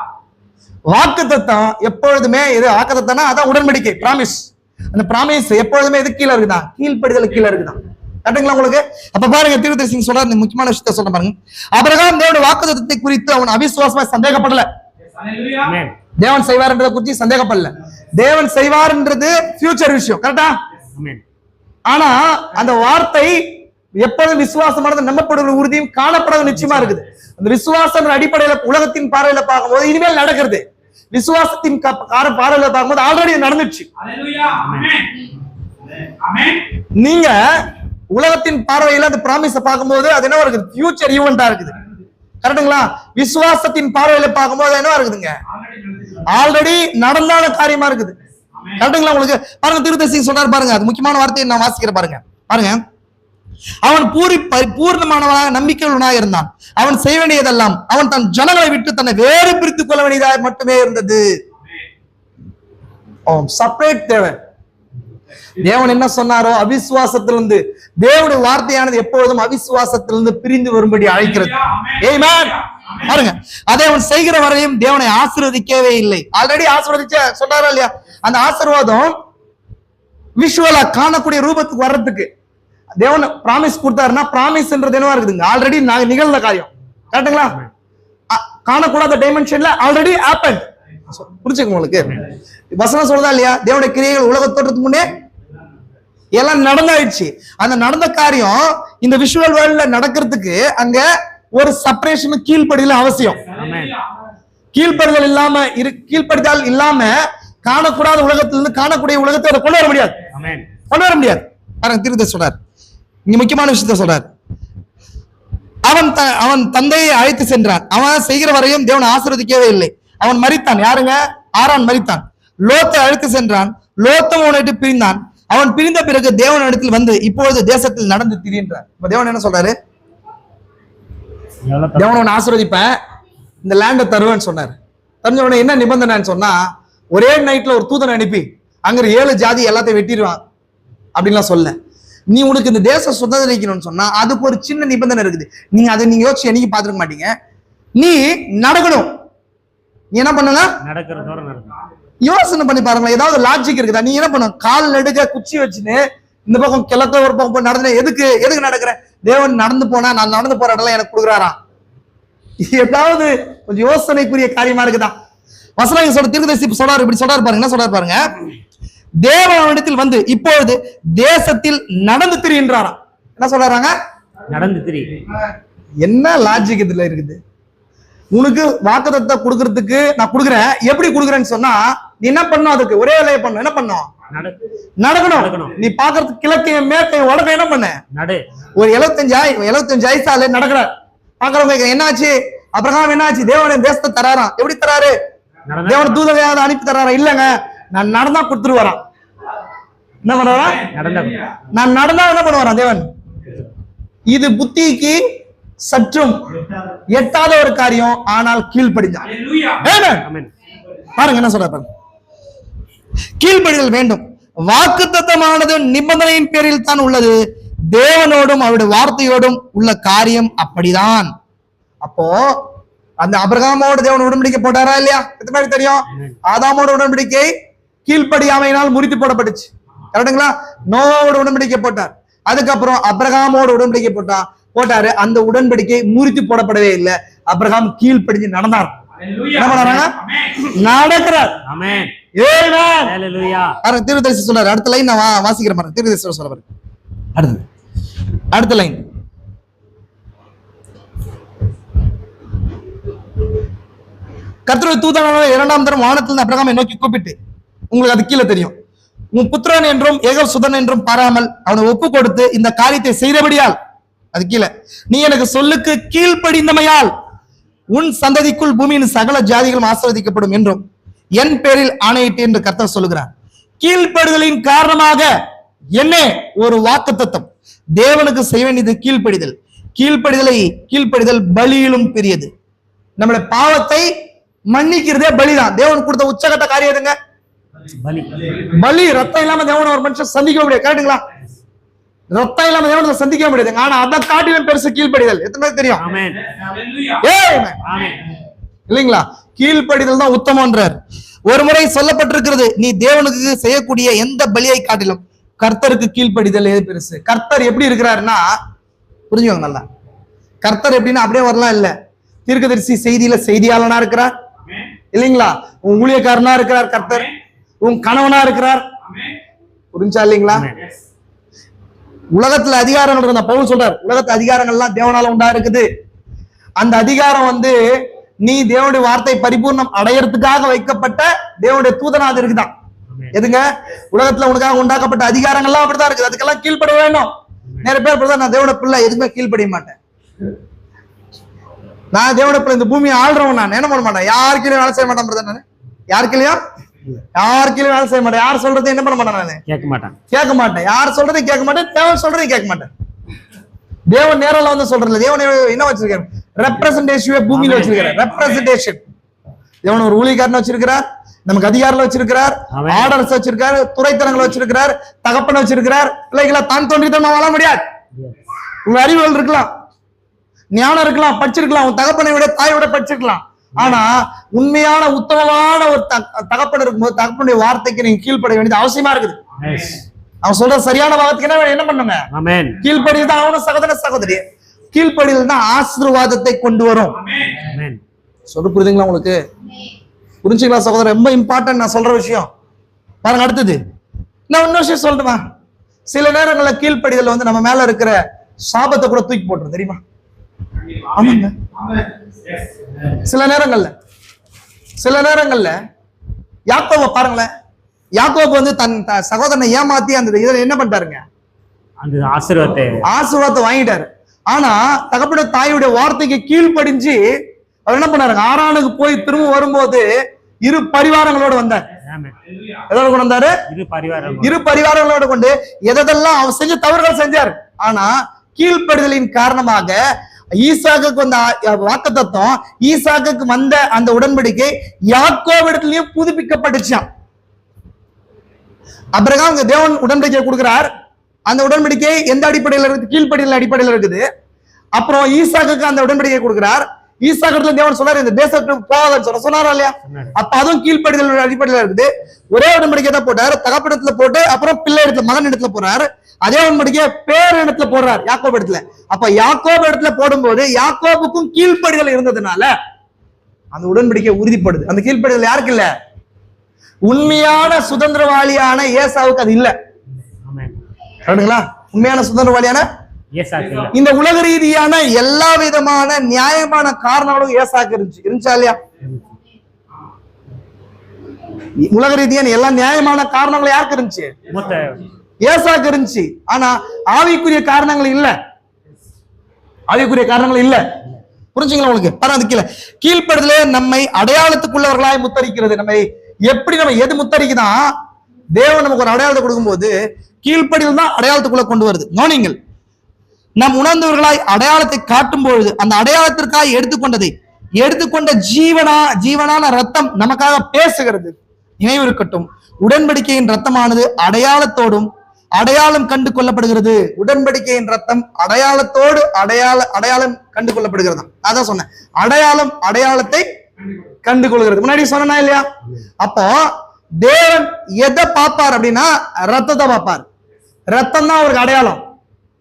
வாக்குத்தத்தம் எப்பொழுதுமே எது? வாக்குத்தத்தம்னா அதான் உடன்படிக்கை, பிராமிஸ். அந்த பிராமிஸ் எப்பொழுதுமே எது கீழே இருக்குதா? கீழ்ப்படுதல் கீழே இருக்குதான். கரெக்டுங்களா உங்களுக்கு? அப்ப பாருங்க, தீர்க்கதரிசி சொல்றாரு, முக்கியமான விஷயத்தை சொல்ற பாருங்க. ஆபிரகாம் தேவனுடைய வாக்குத்தத்தத்தை குறித்து அவன் அவிசுவாசமா சந்தேகப்படல. தேவன் செய்வார் என்றதை குறித்து சந்தேகப்படல. தேவன் செய்வார் என்றது ஃபியூச்சர் விஷயம். கரெக்டா? ஆனா அந்த வார்த்தை எப்பொழுது விசுவாசமானது நம்பப்படுகிற உறுதியும் காணப்படாத நிச்சயமா இருக்குது. அந்த விசுவாசம் அடிப்படையில உலகத்தின் பார்வையில பார்க்கும்போது இனிமேல் நடக்கிறது. விசுவாசத்தின் பார்வையில பார்க்கும்போது ஆல்ரெடி நடந்துச்சு. நீங்க உலகத்தின் பார்வையில அந்த பிராமிஸ பார்க்கும்போது அது என்ன இருக்குது? ஃபியூச்சர் ஈவெண்டா இருக்குது. கரெக்டுங்களா? விசுவாசத்தின் பார்வையில பார்க்கும்போது என்ன இருக்குதுங்க? ஆல்ரெடி நடந்தான காரியமா இருக்குது. கரெக்டுங்களா? உங்களுக்கு பாருங்க, தீர்க்கதரிசி சொல்றாரு பாருங்க, அது முக்கியமான வார்த்தையை நான் வாசிக்கிறேன் பாருங்க. பாருங்க, அவன் பூர்ணமானவனாக நம்பிக்கையுள்ளவனாக இருந்தான். அவன் செய்ய வேண்டியதெல்லாம் அவன் தன் ஜனங்களை விட்டு தன்னை வேறு பிரித்துக் கொள்ள வேண்டியதாக மட்டுமே இருந்தது. செப்பரேட் தேவன். தேவன் என்ன சொன்னாரோ அவிசுவாசத்திலிருந்து, தேவனுடைய வார்த்தையானது எப்பொழுதும் அவிசுவாசத்திலிருந்து பிரிந்து வரும்படி அழைக்கிறது. ஆமென். பாருங்க, அதை அவன் செய்கிற வரையும் தேவனை ஆசீர்வதிக்கவே இல்லை. ஆல்ரெடி ஆசீர்வதிச்ச சொல்றாரா இல்லையா? அந்த ஆசீர்வாதம் விஷுவலா காணக்கூடிய ரூபத்துக்கு வர்றதுக்கு தேவன் பிராமிஸ் கொடுத்தாருன்னா, பிராமிஸ்ன்றது என்னவா இருக்குதுங்க? ஆல்ரெடி நிகழ்ந்த காரியம். கரெக்டுங்களா? காணக்கூடாத டைமென்ஷன்ல ஆல்ரெடி ஹேப்பன். புரிஞ்சுக்க உங்களுக்கு வசனம் சொல்றதா இல்லையா? தேவனுடைய கிரியைகள் உலக தோற்றத்துக்கு முன்னே எல்லாம் நடந்தாயிடுச்சு. அந்த நடந்த காரியம் இந்த விஷுவல் வேர்ல்ட்ல நடக்கிறதுக்கு அங்க ஒரு செப்பரேஷன், கீழ்ப்படிதல் அவசியம். கீழ்ப்படிதல் இல்லாம கீழ்ப்படிதல் இல்லாம காணக்கூடாத உலகத்திலிருந்து காணக்கூடிய உலகத்தை கொண்டு வர முடியாது. கொண்டு வர முடியாது. பாருங்க, தீர்க்கதரிசி சொல்றார், இங்க முக்கியமான விஷயத்த சொல்றார். அவன் தந்தையை அழைத்து சென்றான். அவன் செய்கிற வரையும் தேவன் ஆசீர்வதிக்கவே இல்லை. அவன் மரித்தான். யாருங்க? ஆரான் மரித்தான். லோத்தை அழைத்து சென்றான். லோத்தம் அவனை விட்டு பிரிந்தான். அவன் பிரிந்த பிறகு தேவன் இடத்தில் வந்து இப்பொழுது தேசத்தில் நடந்து திரிகின்றார். இப்ப தேவன் என்ன சொல்றாரு? தேவன் உன்னை ஆசீர்வதிப்பேன், இந்த லேண்டை தருவேன்னு சொன்னார். தெரிஞ்ச உடனே என்ன நிபந்தனைன்னு சொன்னா, ஒரே நைட்ல ஒரு தூதனை அனுப்பி அங்க 7 ஜாதி எல்லாத்தையும் வெட்டிடுவான் அப்படின்லாம் சொல்ல. நீ உனக்கு இந்த தேசம் சுதந்திரிக்கணும்னு சொன்னா அதுக்கு ஒரு சின்ன நிபந்தனை இருக்குது. நீங்க அதை யோசிச்சு என்னைக்கு பாத்துக்க மாட்டீங்க. நீ நடக்கணும். நீ என்ன பண்ணுங்க? யோசனை பண்ணி பாருங்களேன், ஏதாவது லாஜிக் இருக்குதா? நீ என்ன பண்ணும்? கால் நடுக்க குச்சி வச்சுன்னு இந்த பக்கம் கிழக்க ஒரு பக்கம் போய் நடந்து எதுக்கு நடக்கிறேன்? தேவன் நடந்து போனா நான் நடந்து போற இடம் எனக்கு கொடுக்குறாரா? ஏதாவது கொஞ்சம் யோசனைக்குரிய காரியமா இருக்குதா? வசனம் சொல்ற தீர்க்கதரிசி சொல்றாரு, இப்படி சொல்றாரு பாருங்க. என்ன சொல்றாரு பாருங்க? தேவனிடத்தில் வந்து இப்பொழுது தேசத்தில் நடந்து திரிகின்றாராம். என்ன சொல்றாங்க? நடந்து திரி. என்ன லாஜிக் இதுல இருக்குது? உனக்கு வாக்குத்தத்தத்தை கொடுக்கறதுக்கு நான் கொடுக்குறேன். எப்படி கொடுக்குறேன்னு சொன்னா, நீ என்ன பண்ணும்? அதுக்கு ஒரே வேலையை பண்ணும். என்ன பண்ணும்? நடக்கணும். நீ பாக்குறதுக்கு கிழக்கையும் மேற்கையும் உடனே என்ன பண்ண? ஒரு 75 வயசால நடக்கிற பாக்குறவங்க என்னாச்சு? அப்ரஹாம் என்னாச்சு? தேவனுடைய தேசத்தை தராராம். எப்படி தராரு? தேவன் தூதரையாவது அனுப்பி தராரா? இல்லங்க, நான் நடந்தா கொடுத்துட்டு வரான். என்ன பண்ணுவாரா? நான் நடந்தா என்ன பண்ணுவாரான் தேவன்? இது புத்திக்கு சற்றும் எட்டாத ஒரு காரியம். ஆனால் கீழ்ப்படிந்தான். பாருங்க என்ன சொல்ற பாருங்க. கீழ்ப்படிதல் வேண்டும். வாக்குத்தத்தமானது நிபந்தனையின் பேரில் தான் உள்ளது. தேவனோடும் அவருடைய வார்த்தையோடும் உள்ள காரியம் அப்படிதான். அப்போ அந்த அபிரகாமோடு தேவன் உடன்படிக்கை போட்டாரா இல்லையா? எத்தனை பேருக்கு தெரியும்? ஆதாமோட உடன்படிக்கை கீழ்ப்படியாமையினால் முறித்து போடப்பட்டுச்சு. கரெக்டுங்களா? நோவோட உடன்படிக்கை போட்டார். அதுக்கப்புறம் அபிரகாமோட உடன்படிக்கை போட்டாரு. அந்த உடன்படிக்கை முறித்து போடப்படவே இல்லை. அபிரகாம் கீழ்ப்படிஞ்சு நடந்தார். என்ன பண்ணாங்க? நடக்கிறார். தீர்க்கதரிசி சொல்றாரு. அடுத்த லைன் நான் வாசிக்கிறேன் பாருங்க. தீர்க்கதரிசி சொல்றாரு. அடுத்த லைன், கர்த்தருடைய தூதனானவர் 2ஆம் தரம் வானத்திலிருந்து அபிரகாமை நோக்கி கூப்பிட்டு, உங்களுக்கு அது கீழே தெரியும், உன் புத்திரன் என்றும் ஏகசுதன் என்றும் பாராமல் அவனை ஒப்பு கொடுத்து இந்த காரியத்தை செய்தபடியால், அது கீழே, நீ எனக்கு சொல்லுக்கு கீழ்ப்படிந்தமையால் உன் சந்ததிக்குள் பூமியின் சகல ஜாதிகளும் ஆசீர்வதிக்கப்படும் என்றும் என் பேரில் ஆணையிட்டு என்று கர்த்தர் சொல்லுகிறார். கீழ்ப்படுதலின் காரணமாக என்ன? ஒரு வாக்குத்தத்தம். தேவனுக்கு செய்ய வேண்டியது கீழ்ப்படிதல். கீழ்ப்படிதல் பலியிலும் பெரியது. நம்மளுடைய பாவத்தை மன்னிக்கிறதே பலிதான். தேவன் கொடுத்த உச்சகட்ட காரியம் எதுங்க? பலி. ரத்தம் இல்லாம தேவன் ஒரு மனுஷன் சந்திக்க முடியாது. கேட்டுங்களா? ரத்தம் இல்லாம தேவனை சந்திக்க முடியாது. ஆனா அதை காட்டிலும் பெருசு கீழ்ப்படிதல். எத்தனை பேருக்கு தெரியும்? இல்லைங்களா? கீழ்ப்படிதல் தான் உத்தமன்றார். ஒரு முறை சொல்லப்பட்டிருக்கிறது, நீ தேவனுக்கு செய்யக்கூடிய எந்த பலியை காட்டிலும் கர்த்தருக்கு கீழ்ப்படிதல் எது பெருசு. கர்த்தர் எப்படி இருக்கிறாருன்னா, புரிஞ்சுக்கோங்க நல்லா. கர்த்தர் எப்படின்னா அப்படியே வரலாம் இல்ல. தீர்க்கதரிசி செய்தியில செய்தியாளனா இருக்கிறார் இல்லைங்களா? உன் ஊழியக்காரனா இருக்கிறார் கர்த்தர். உன் கணவனா இருக்கிறார். புரிஞ்சா இல்லைங்களா? உலகத்துல அதிகாரங்கள் இருந்த பவுல் சொல்றார், உலகத்து அதிகாரங்கள்லாம் தேவனால உண்டா இருக்குது. அந்த அதிகாரம் நீ தேவனுடைய வார்த்தை பரிபூர்ணம் அடையறதுக்காக வைக்கப்பட்ட தேவனுடைய தூதனாக இருக்குதான். எதுங்க? உலகத்துல உனக்காக உண்டாக்கப்பட்ட அதிகாரங்கள்லாம் அப்படிதான் இருக்குது. அதுக்கெல்லாம் கீழ்ப்பட வேண்டும். நிறைய பேர் அப்படிதான், நான் தேவனுடைய பிள்ளை, எதுவுமே கீழ்ப்படிய மாட்டேன். நான் தேவனுடைய பிள்ளை, இந்த பூமியை ஆள்றவன், நான் என்ன பண்ண மாட்டேன், யாருக்கையும் வேலை செய்ய மாட்டேன். நான் யாருக்கையும் யார் கீழே வேலை செய்ய மாட்டேன். யார் சொல்றது என்ன பண்ண மாட்டேன், நானு கேட்க மாட்டான். கேட்க மாட்டேன். யார் சொல்றதையும் கேட்க மாட்டேன், தேவன் சொல்றதையும் கேட்க மாட்டேன். தேவன் நேரில் வந்து சொல்றதுல தேவன் என்ன வச்சிருக்காரு, ரெப்ரசன்டேஷன் பூமியில வச்சிருக்காரு. ரெப்ரசன்டேஷன் தேவன் ஒரு ஊழியக்காரன் வச்சிருக்கிறார், நமக்கு அதிகாரம் வச்சிருக்கிறார், ஆர்டர்ஸ் வச்சிருக்காரு, துறைத்தனங்களை வச்சிருக்கிறார், தகப்பனை வச்சிருக்கிறார். பிள்ளைகளை தான் தோன்றித்தனம் வாழ முடியாது. உங்க அறிவுகள் இருக்கலாம், ஞானம் இருக்கலாம், படிச்சிருக்கலாம், உன் தகப்பனை விட தாயை விட படிச்சிருக்கலாம். ஆனா உண்மையான உத்தமமான ஒரு தகப்பன் இருக்கும்போது தகப்பனுடைய வார்த்தைக்கு நீங்க கீழ்ப்பட வேண்டியது அவசியமா இருக்குது. அவன் சொல்ற சரியான வார்த்தைக்கு என்ன பண்ணுங்க, கீழ்ப்படியில் தான் அவனும் சகோதர சகோதரி. கீழ்ப்படியில் தான் ஆசீர்வாதத்தை கொண்டு வரும். சொல்ல புரியுதுங்களா உங்களுக்கு? புரிஞ்சுங்களா சகோதரர்? ரொம்ப இம்பார்ட்டன்ட் நான் சொல்ற விஷயம். பாருங்க, அடுத்தது நான் இன்னொரு விஷயம் சொல்லணுமா? சில நேரங்கள்ல கீழ்ப்படிதல் வந்து நம்ம மேல இருக்கிற சாபத்தை கூட தூக்கி போட்டுரும், தெரியுமா? ஆமாங்க. சில நேரங்கள்ல யாக்கோப பாருங்களேன். யாக்கோபு வந்து தன் சகோதரனை ஏமாத்தி அந்த இதில் என்ன பண்ணிட்டாருங்க, அந்த ஆசீர்வாதத்தை வாங்கிட்டாரு. ஆனா தகப்பன தாயுடைய வார்த்தைக்கு கீழ்ப்படிஞ்சு அவர் என்ன பண்ணாருங்க, ஆரானுக்கு போய் திரும்ப வரும்போது இரு பரிவாரங்களோட வந்தார். எதோட கொண்டு வந்தாரு? இரு பரிவாரங்களோட கொண்டு எதெல்லாம் அவர் செஞ்ச தவறுகள் செஞ்சார். ஆனா கீழ்ப்படிதலின் காரணமாக ஈசாக்குக்கு வந்த வாக்குத்தத்தம், ஈசாக்குக்கு வந்த அந்த உடன்படிக்கை யாக்கோபிடத்திலயும் புதுப்பிக்கப்பட்டுச்சான். அபிரகாம் தேவன் உடன்படிக்கை கொடுக்கிறார். அந்த உடன்படிக்கை எந்த அடிப்படையில் இருக்குது? கீழ்ப்படிதல் அடிப்படையில் இருக்குது. அப்புறம் ஈசாக்குக்கு அந்த உடன்படிக்கை கொடுக்கிறார். ஈசாக்கிட்ட தேவன் சொன்னார், இந்த தேசத்துக்கு போகாதன்னு சொன்னாரா இல்லையா? அப்ப அதுவும் கீழ்ப்படிதல் அடிப்படையில் இருக்குது. ஒரே உடன்படிக்கை தான் போட்டார், தகப்படத்துல போட்டு அப்புறம் பிள்ளை இடத்துல மகன் இடத்துல போறாரு. அதே உடன்படிக்கை பேர் இடத்துல போடுறார், யாக்கோபு இடத்துல. அப்ப யாக்கோபு இடத்துல போடும்போது யாக்கோபுக்கும் கீழ்ப்படிதல் இருந்ததுனால அந்த உடன்படிக்கை உறுதிப்படுது. அந்த கீழ்ப்படிதல் யாருக்கு இல்ல? உண்மையான சுதந்திரவாளியான ஏசாவுக்கு அது இல்ல. உண்மையான சுதந்திரவாளியான இந்த உலக ரீதியான எல்லா விதமான நியாயமான காரணங்களும் ஏசாக்கு இருந்துச்சா இல்லையா? உலக ரீதியான எல்லா நியாயமான காரணங்களும் யாருக்கு இருந்துச்சு? ஏசாக்கு இருந்துச்சு. ஆனா ஆவிக்குரிய காரணங்கள் இல்ல. ஆவிக்குரிய காரணங்கள் இல்ல. புரிஞ்சுங்களா உங்களுக்கு? பரவாயில்ல. கீழ்ப்படுதலே நம்மை அடையாளத்துக்குள்ளவர்களாய் முத்தரிக்கிறது. நம்ம எது முத்தரிக்குதான்? தேவன் நமக்கு ஒரு அடையாளத்தை கொடுக்கும் போது கீழ்ப்படிதல் தான் அடையாளத்துக்குள்ள கொண்டு வருது. கவனிங்கள், நாம் உணர்ந்தவர்களாய் அடையாளத்தை காட்டும் பொழுது அந்த அடையாளத்திற்காக எடுத்துக்கொண்ட ஜீவனான ரத்தம் நமக்காக பேசுகிறது. நினைவு இருக்கட்டும், உடன்படிக்கையின் ரத்தமானது அடையாளம் கண்டு கொள்ளப்படுகிறது. உடன்படிக்கையின் ரத்தம் அடையாளத்தோடு அடையாளம் கண்டு கொள்ளப்படுகிறது. அதான் சொன்னேன், அடையாளத்தை கண்டு கொள்கிறது. முன்னாடி சொன்னா இல்லையா? அப்போ தேவன் எதை பார்ப்பார் அப்படின்னா ரத்தத்தை பார்ப்பார். ரத்தம் தான் அவருக்கு அடையாளம்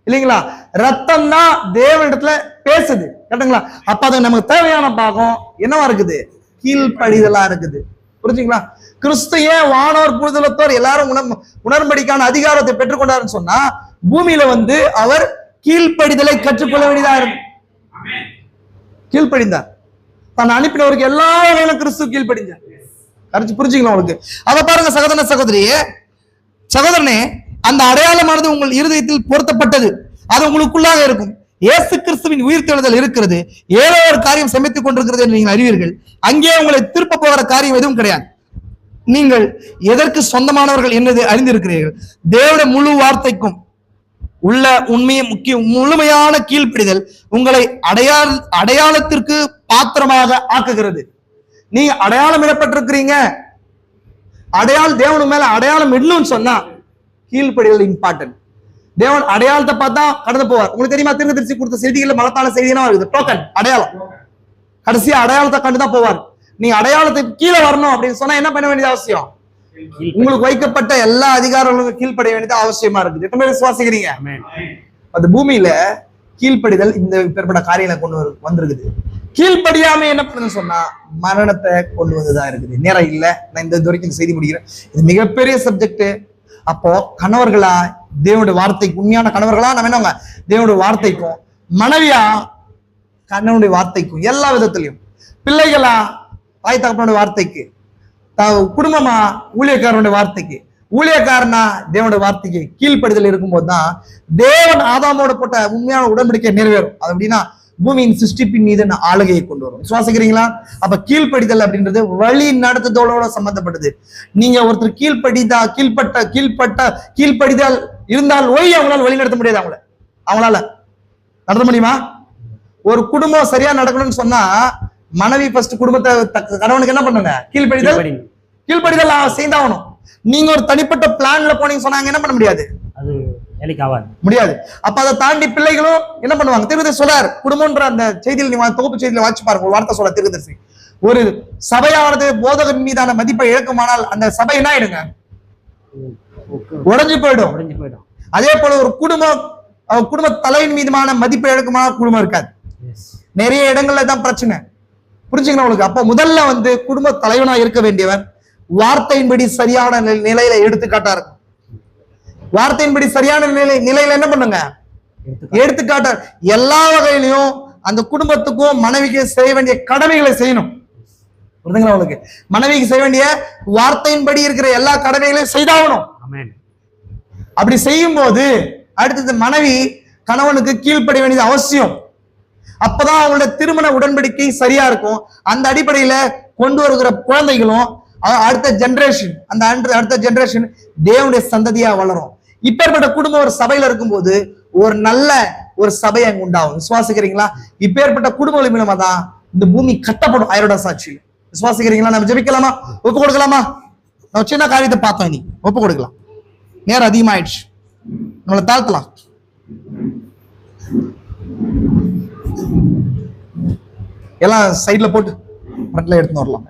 இல்லைங்களா? ரத்தம் தான் தேவனிடத்துல பேசுது, கரெக்டுங்களா? அப்ப அது நமக்கு தேவையான பாகம் என்னவா இருக்குது? கீழ்ப்படிதலா இருக்குது. புரிஞ்சுங்களா? கிறிஸ்து ஏன் வானோர் புரிதலத்தோர் எல்லாரும் உணர்படிக்கான அதிகாரத்தை பெற்றுக்கொண்டாருன்னு சொன்னா, பூமியில வந்து அவர் கீழ்ப்படிதலை கற்றுக்கொள்ள வேண்டியதா இருக்கு. கீழ்ப்படிந்தார். தான் அனுப்பினவருக்கு எல்லா வகையிலும் கிறிஸ்து கீழ்ப்படிஞ்சார். புரிஞ்சுங்களா உங்களுக்கு? அதை பாருங்க சகோதரனே, அந்த அடையாளமானது உங்கள் இருதயத்தில் பொருத்தப்பட்டது, அது உங்களுக்குள்ளாக இருக்கும். இயேசு கிறிஸ்துவின் உயிர்த்தெழுதல் இருக்கிறது. ஏதோ ஒரு காரியம் சமைத்துக் கொண்டிருக்கிறது என்று நீங்கள் அறிவீர்கள். அங்கே உங்களை திருப்ப போகிற காரியம் எதுவும் கிடையாது. நீங்கள் எதற்கு சொந்தமானவர்கள் என்பதை அறிந்திருக்கிறீர்கள். தேவனுடைய முழு வார்த்தைக்கும் உள்ள உண்மையை முழுமையான கீழ்ப்படிதல் உங்களை அடையாளத்திற்கு பாத்திரமாக ஆக்குகிறது. நீங்க அடையாளம் இடப்பட்டிருக்கிறீங்க. தேவனு மேல அடையாளம் இடணும்னு சொன்னா கீழ்ப்படிதல் இம்பார்ட்டன்ட். தேவன் அடையாளத்தை பார்த்தா கடந்து போவார். உங்களுக்கு தெரியுமா, தீர்க்கதரிசி கொடுத்த செய்திகள்ல மகத்தான செய்தினா இருக்குது. டோக்கன், அடையாளம். கடைசியா அடையாளத்தை கண்டுதான் போவார். நீங்க அடையாளத்துக்கு கீழே வரணும் அப்படின்னு சொன்னா என்ன பண்ண வேண்டியது அவசியம்? உங்களுக்கு வைக்கப்பட்ட எல்லா அதிகாரங்களுக்கும் கீழ்ப்படிய வேண்டியது அவசியமா இருக்குது. எத்தனை பேர் விசுவாசிக்கிறீங்க? அந்த பூமியில கீழ்ப்படிதல் இந்த பெறப்பட்ட காரியங்களை கொண்டு வந்திருக்குது. கீழ்ப்படியாம என்ன பண்ணுன்னு சொன்னா மரணத்தை கொண்டு வந்துதான் இருக்குது. நேரம் இல்ல, நான் இந்த வரைக்கும் செய்தி முடிக்கிறேன். இது மிகப்பெரிய சப்ஜெக்ட். அப்போ கணவர்களா தேவனுடைய வார்த்தைக்கு உண்மையான கணவர்களா நம்ம என்னவங்க தேவனுடைய வார்த்தைக்கும், மனைவியா கணவனுடைய வார்த்தைக்கும், எல்லா விதத்திலையும் பிள்ளைகளா தாய் தகப்பனுடைய வார்த்தைக்கு, குடும்பமா ஊழியக்காரனுடைய வார்த்தைக்கு, ஊழியக்காரனா தேவனுடைய வார்த்தைக்கு கீழ்ப்படிதல் இருக்கும்போது தான் தேவன் ஆதாமோட போட்ட உண்மையான உடன்படிக்கை நிறைவேறும். அது அப்படின்னா பூமியின் சிருஷ்டிப்பின் மீது ஆளுகையை கொண்டு வரும். விசுவாசிக்கிறீங்களா? அப்ப கீழ்ப்படிதல் அப்படின்றது வழி நடத்துதலோட சம்பந்தப்பட்டது. நீங்க ஒருத்தர் கீழ்ப்படிதல் இருந்தால் அவங்களால வழி நடத்த முடியாது. அவங்களால நடத்த முடியுமா? ஒரு குடும்பம் சரியா நடக்கணும்னு சொன்னா மனைவி ஃபர்ஸ்ட் குடும்பத்தை கணவனுக்கு என்ன பண்ணுங்க? கீழ்ப்படிதல் செய்தாகணும். நீங்க ஒரு தனிப்பட்ட பிளான்ல போனீங்க சொன்னாங்க என்ன பண்ண முடியாது? அது முடியாது. அப்ப அதை தாண்டி பிள்ளைகளும் என்ன பண்ணுவாங்க? தீர்க்கதரிசி சொல்றார், குடும்பம்ன்ற அந்த செய்தியில் நீங்க தொகுப்பு செய்தியில வாட்சி பாருங்க. ஒரு வார்த்தை சொல்ல தீர்க்கதரிசி, ஒரு சபையானது போதகன் மீதான மதிப்பை இழக்குமானால் அந்த சபை என்ன ஆயிடுங்க? உடைஞ்சு போயிடும். அதே போல ஒரு குடும்ப தலையின் மீதுமான மதிப்பை இழக்குமானால் குடும்பம் இருக்காது. நிறைய இடங்கள்ல தான் பிரச்சனை. புரிஞ்சுக்கணும் உங்களுக்கு? அப்ப முதல்ல குடும்ப தலைவனா இருக்க வேண்டியவன் வார்த்தையின்படி சரியான நிலையில எடுத்துக்காட்டா இருக்கும். வார்த்தையின்படி சரியான நிலையில என்ன பண்ணுங்க? எடுத்துக்காட்ட எல்லா வகையிலையும் அந்த குடும்பத்துக்கும் மனைவிக்கு செய்ய வேண்டிய கடமைகளை செய்யணும். புரியுதுங்களா உங்களுக்கு? மனைவிக்கு செய்ய வேண்டிய வார்த்தையின்படி இருக்கிற எல்லா கடமைகளையும் செய்தாகணும். அப்படி செய்யும் போது அடுத்தது மனைவி கணவனுக்கு கீழ்ப்படிய வேண்டியது அவசியம். அப்பதான் அவங்களுடைய திருமண உடன்படிக்கை சரியா இருக்கும். அந்த அடிப்படையில கொண்டு வருகிற குழந்தைகளும் அடுத்த ஜெனரேஷன், அடுத்த ஜெனரேஷன் தேவனுடைய சந்ததியா வளரும். இப்பேற்பட்ட குடும்பம் ஒரு சபையில இருக்கும்போது ஒரு நல்ல ஒரு சபை அங்க உண்டாகும். விசுவாசிக்கிறீங்களா? இப்பேற்பட்ட குடும்பங்கள் மூலமா தான் இந்த பூமி கட்டப்படும். ஆயிரோட சாட்சியில் விசுவாசிக்கிறீங்களா? நம்ம ஜெபிக்கலாமா? ஒப்பு கொடுக்கலாமா? நம்ம சின்ன காரியத்தை பார்த்தோம், நீ ஒப்பு கொடுக்கலாம். நேரம் அதிகமாயிடுச்சு, நம்மளை தாழ்த்தலாம். எல்லாம் சைட்ல போட்டு ஃப்ரண்ட்ல எடுத்துன்னு வரலாம்.